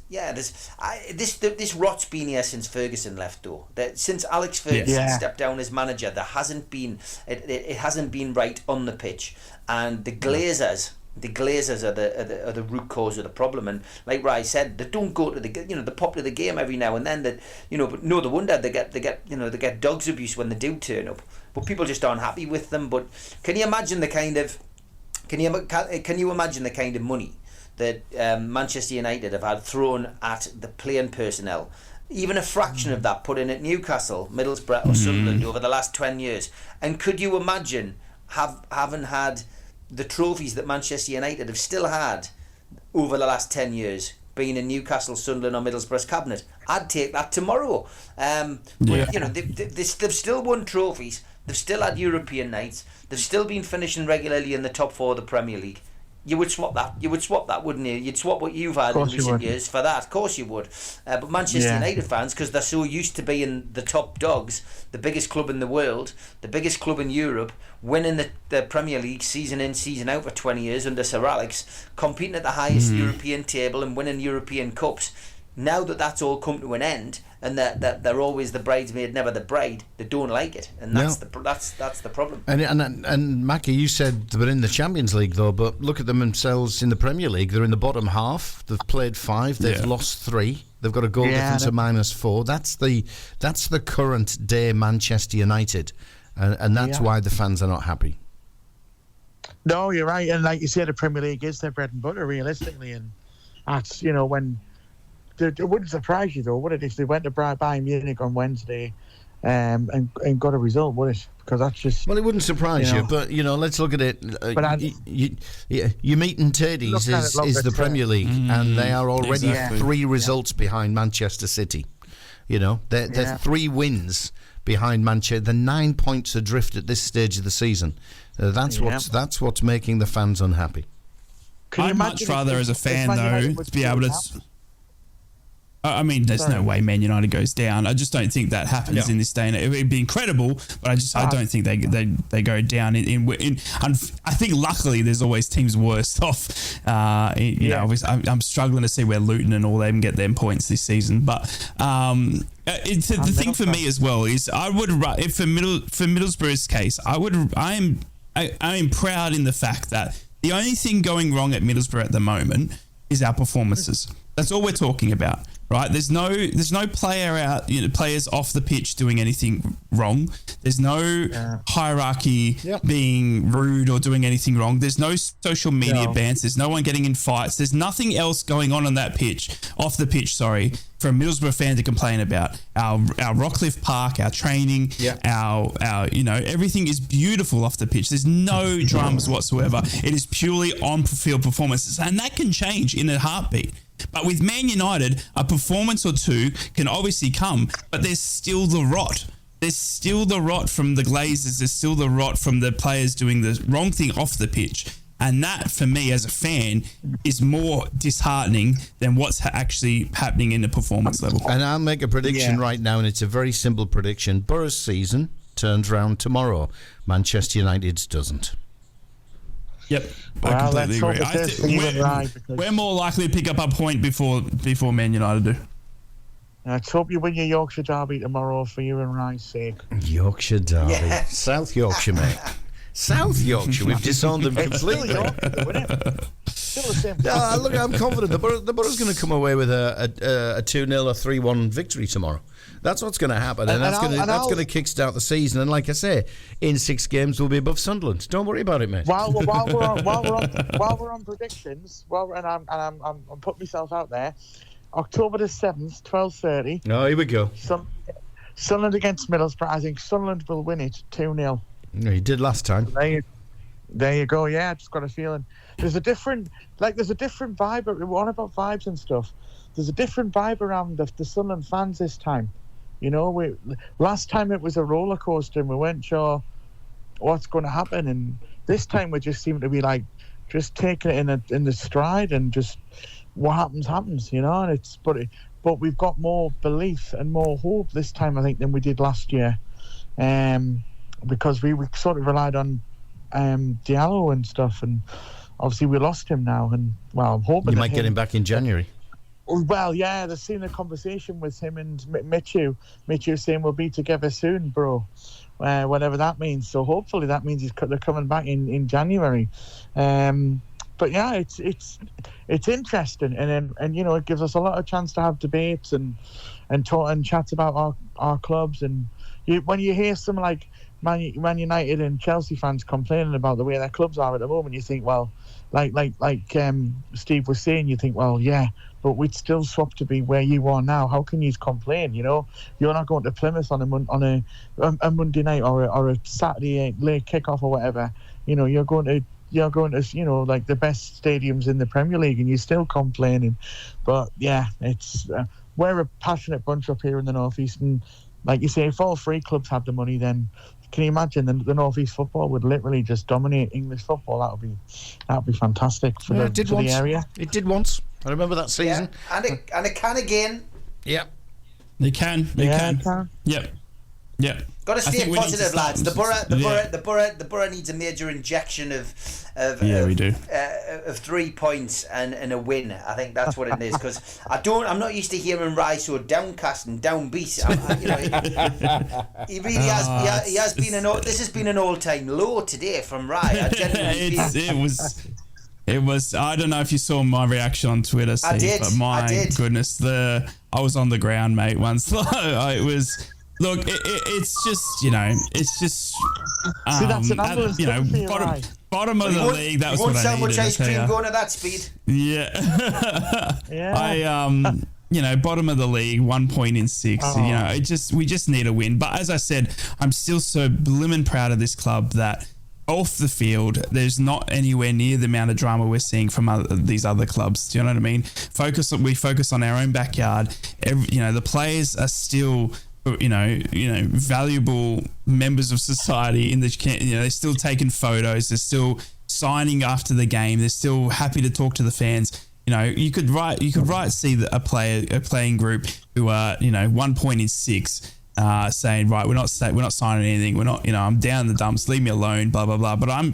rot's been here since Ferguson left, though. Since Alex Ferguson stepped down as manager, there hasn't been it hasn't been right on the pitch, and the Glazers are the root cause of the problem. And like Rai said, they don't go to the pop to the game every now and then. But no wonder they get dogs abuse when they do turn up. But people just aren't happy with them. But can you imagine the kind of money that Manchester United have had thrown at the playing personnel? Even a fraction of that put in at Newcastle, Middlesbrough or Sunderland over the last 10 years. And could you imagine having had the trophies that Manchester United have still had over the last 10 years, being in Newcastle, Sunderland or Middlesbrough's cabinet? I'd take that tomorrow. They've still won trophies. They've still had European nights. They've still been finishing regularly in the top four of the Premier League. You would swap that. Wouldn't you? You'd swap what you've had in recent years for that. Of course you would. But Manchester United fans, because they're so used to being the top dogs, the biggest club in the world, the biggest club in Europe, winning the Premier League season in, season out for 20 years under Sir Alex, competing at the highest European table and winning European Cups. Now that that's all come to an end, and that they're always the bridesmaid, never the bride, they don't like it, and that's the problem. And Macca, you said they were in the Champions League though, but look at them themselves in the Premier League. They're in the bottom half. They've played 5. They've lost 3. They've got a goal difference of -4. That's the current day Manchester United, and that's why the fans are not happy. No, you're right, and like you say, the Premier League is their bread and butter, realistically, and that's when. It wouldn't surprise you, though, would it, if they went to Bayern Munich on Wednesday and got a result, would it? Because that's just... Well, it wouldn't surprise you, but, let's look at it. Your meat and Teddy's is the Premier League, and they are already 3 results behind Manchester City. They're 3 wins behind Manchester. They're 9 points adrift at this stage of the season. That's what's making the fans unhappy. I'd much rather, as a fan, though, to be able to... I mean, there's no way Man United goes down. I just don't think that happens in this day. And it would be incredible, but I don't think they go down. I think luckily there's always teams worse off. I'm struggling to see where Luton and all them get them points this season. But the thing for me as well is I would, if for Middlesbrough's case, I am proud in the fact that the only thing going wrong at Middlesbrough at the moment is our performances. That's all we're talking about. right? There's no players off the pitch doing anything wrong. There's no hierarchy being rude or doing anything wrong. There's no social media bans. There's no one getting in fights. There's nothing else going on that pitch, off the pitch, sorry, for a Middlesbrough fan to complain about. Our Rockcliffe Park, our training, our everything is beautiful off the pitch. There's no dramas whatsoever. It is purely on-field performances, and that can change in a heartbeat. But with Man United, a performance or two can obviously come, but there's still the rot. There's still the rot from the Glazers. There's still the rot from the players doing the wrong thing off the pitch. And that, for me, as a fan, is more disheartening than what's actually happening in the performance level. And I'll make a prediction right now, and it's a very simple prediction. Borough's season turns round tomorrow. Manchester United's doesn't. Yep, I completely agree. We're more likely to pick up a point before Man United do. Let's hope you win your Yorkshire Derby tomorrow for you and Rye's sake. Yorkshire Derby. South Yorkshire, mate. South Yorkshire, we've disowned them completely. Still the same. Look, I'm confident the Borough's going to come away with a 2-0 or 3-1 victory tomorrow. That's what's going to happen, and that's going to kickstart the season. And like I say, in 6 games we'll be above Sunderland. Don't worry about it, mate. While we're on predictions, I'm putting myself out there. October the 7th, 12:30. Oh, here we go. Sunderland against Middlesbrough. I think Sunderland will win it 2-0. No, you did last time. There you go. Yeah, I just got a feeling. There's a different vibe. We're on about vibes and stuff. There's a different vibe around the Sunderland fans this time. You know, last time it was a roller coaster and we weren't sure what's going to happen, and this time we just seem to be like just taking it in the stride and just what happens. You know, and but we've got more belief and more hope this time, I think, than we did last year, because we sort of relied on Diallo and stuff, and obviously we lost him now, and well, I'm hoping you might get him back in January. Well, yeah, there's seen a conversation with him and Michu saying we'll be together soon, bro, whatever that means. So hopefully that means they're coming back in January. But yeah, it's interesting, and you know, it gives us a lot of chance to have debates and talk and chat about our clubs. And when you hear some like Man United and Chelsea fans complaining about the way their clubs are at the moment, you think, well, like Steve was saying, you think, well, yeah, but we'd still swap to be where you are now. How can you complain? You know, you're not going to Plymouth on a Monday night or a Saturday late kickoff or whatever. You know, you're going to you know, like the best stadiums in the Premier League, and you're still complaining. But yeah, it's we're a passionate bunch up here in the North East, and like you say, if all 3 clubs had the money, then can you imagine the North East football would literally just dominate English football? That would be fantastic for the area. It did once. I remember that season. Yeah. And it can again. Yeah. They can. Yep. Got to stay positive, lads. The Borough needs a major injection we do. Of 3 points and a win. I think that's what it is, because I'm not used to hearing Rye so downcast and downbeat. He really has. He has been this has been an all-time low today from Rye. It was. I don't know if you saw my reaction on Twitter, Steve, I did. But my goodness, I was on the ground, mate. Once it was. Look, it's just, you know, it's just, see, that's an bottom of the league. That was what I needed. Won't sell much ice cream going at that speed. Yeah. Yeah. You know, bottom of the league, 1 point in 6. You know, we just need a win. But as I said, I'm still so blimmin' proud of this club that off the field, there's not anywhere near the amount of drama we're seeing from these other clubs. Do you know what I mean? We focus on our own backyard. You know, the players are still, you know, valuable members of society. They're still taking photos. They're still signing after the game. They're still happy to talk to the fans. You know, you could see a playing group who are, you know, 1 point in 6, saying, right, we're not signing anything. We're not, you know, I'm down in the dumps. Leave me alone. Blah blah blah. But I'm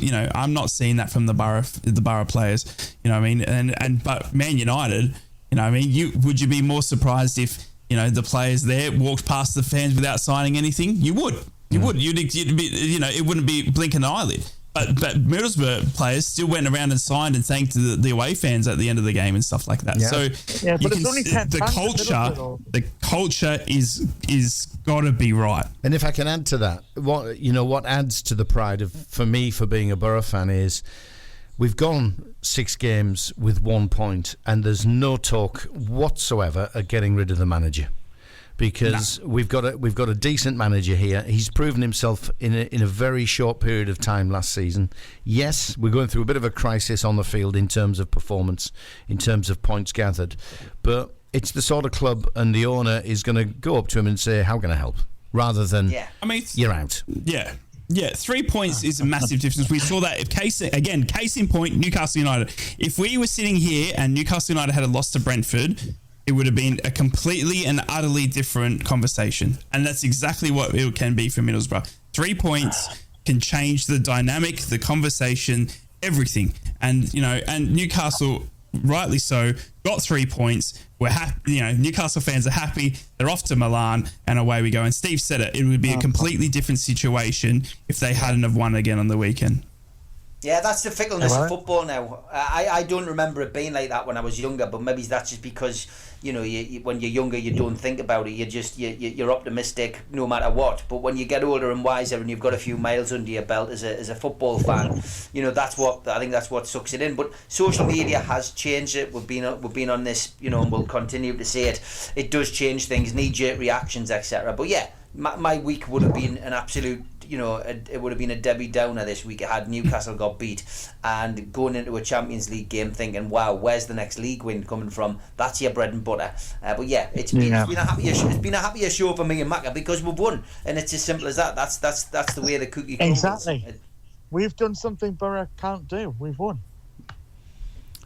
not seeing that from the Borough players. You know what I mean? But Man United, you know what I mean? Would you be more surprised if, you know, the players there walked past the fans without signing anything? You would. You'd be, you know, it wouldn't be blink an eyelid. But Middlesbrough players still went around and signed and thanked the away fans at the end of the game and stuff like that. Yeah. So But it's only 10 the culture is got to be right. And if I can add to that, what adds to the pride for me for being a Borough fan is we've gone 6 games with 1 point, and there's no talk whatsoever of getting rid of the manager. Because we've got a decent manager here. He's proven himself in a very short period of time last season. Yes, we're going through a bit of a crisis on the field in terms of performance, in terms of points gathered, but it's the sort of club, and the owner is going to go up to him and say, "How can I help?" Rather than, "You're out." Yeah. Yeah, 3 points is a massive difference. We saw that. Case in point, Newcastle United. If we were sitting here and Newcastle United had lost to Brentford, it would have been a completely and utterly different conversation. And that's exactly what it can be for Middlesbrough. 3 points can change the dynamic, the conversation, everything. And, and Newcastle, rightly so, got 3 points. We're happy, Newcastle fans are happy. They're off to Milan and away we go. And Steve said it would be a completely different situation if they hadn't have won again on the weekend. Yeah, that's the fickleness of football now. I don't remember it being like that when I was younger, but maybe that's just because you when you're younger you don't think about it. You're optimistic no matter what. But when you get older and wiser and you've got a few miles under your belt as a football fan, that's what sucks it in. But social media has changed it. We've been on this, and we'll continue to say it. It does change things, knee-jerk reactions, etc. But yeah, my week would have been an absolute. It would have been a Debbie Downer this week. It had Newcastle got beat and going into a Champions League game thinking, wow, where's the next league win coming from? That's your bread and butter. But yeah, it's been a happier show for me and Macca because we've won, and it's as simple as that. That's the way the cookie crumbles. Exactly. We've done something Borough can't do. We've won.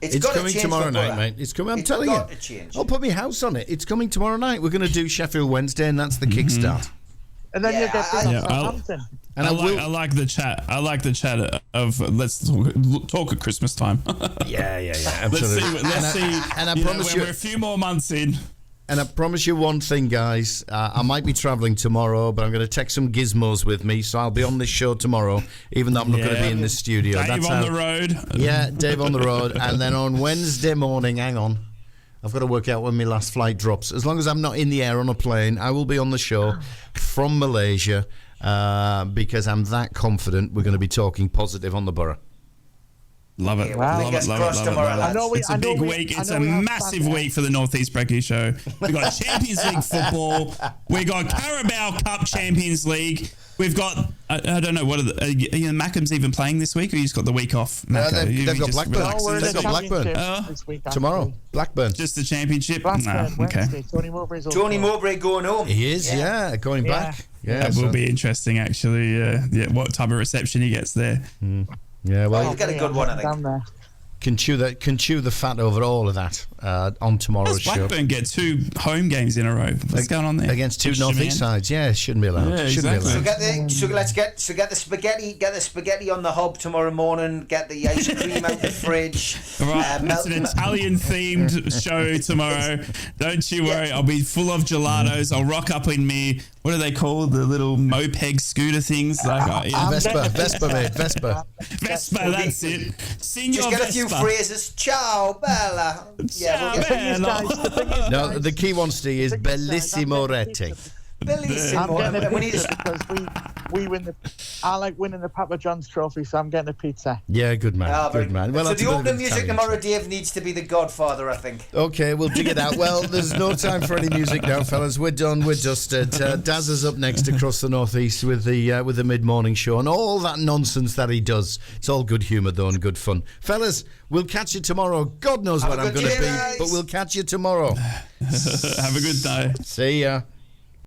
It's coming tomorrow night, mate. It's coming. I'm telling you. I'll put my house on it. It's coming tomorrow night. We're going to do Sheffield Wednesday, and that's the kickstart. And then you get Southampton. And I like the chat. I like the chat of let's talk at Christmas time. Yeah, absolutely. Let's see. And I promise we're a few more months in. And I promise you one thing, guys. I might be travelling tomorrow, but I'm going to take some gizmos with me, so I'll be on this show tomorrow, even though I'm not going to be in the studio. Dave on the road. Yeah, Dave on the road. And then on Wednesday morning, hang on, I've got to work out when my last flight drops. As long as I'm not in the air on a plane, I will be on the show from Malaysia because I'm that confident we're going to be talking positive on the Borough. Love it. Wow. Love it. It's a big week. It's a massive week for the Northeast Brekky Show. We've got Champions League football. We've got Carabao Cup Champions League. We've got, I don't know, what are Mackem's even playing this week, or you just got the week off? They've got Blackburn. They've got Blackburn. Tomorrow. Blackburn. Just the championship? Okay. Tony Mowbray going home. He is, going back. Yeah, that will be interesting, actually. What type of reception he gets there. Yeah, well, he'll get a good one, I think. Can chew the fat over all of that on tomorrow's show. Blackburn get 2 home games in a row. What's going on there? Against 2 northeast sides. Yeah, it shouldn't be allowed. Yeah, exactly. So get the spaghetti. Get the spaghetti on the hob tomorrow morning. Get the ice cream out the fridge. Right, it's an Italian themed show tomorrow. Don't you worry. I'll be full of gelatos. I'll rock up in me. What are they called? The little moped scooter things? Vespa, mate. Vespa. That's it. Senior Just get a few phrases. Ciao, Bella. Ciao, Bella. No, the key one, Steve, is Bellissimo Rete. Bellissimo. I'm getting a pizza because we win the. I like winning the Papa John's trophy, so I'm getting a pizza. Yeah, good man. Good man. Well, so the opening music tomorrow, Dave, needs to be The Godfather, I think. Okay, we'll dig it out. Well, there's no time for any music now, fellas. We're done. We're dusted. Daz is up next across the northeast with the mid-morning show and all that nonsense that he does. It's all good humour though and good fun, fellas. We'll catch you tomorrow. God knows where I'm going to be, but we'll catch you tomorrow. Have a good day. See ya.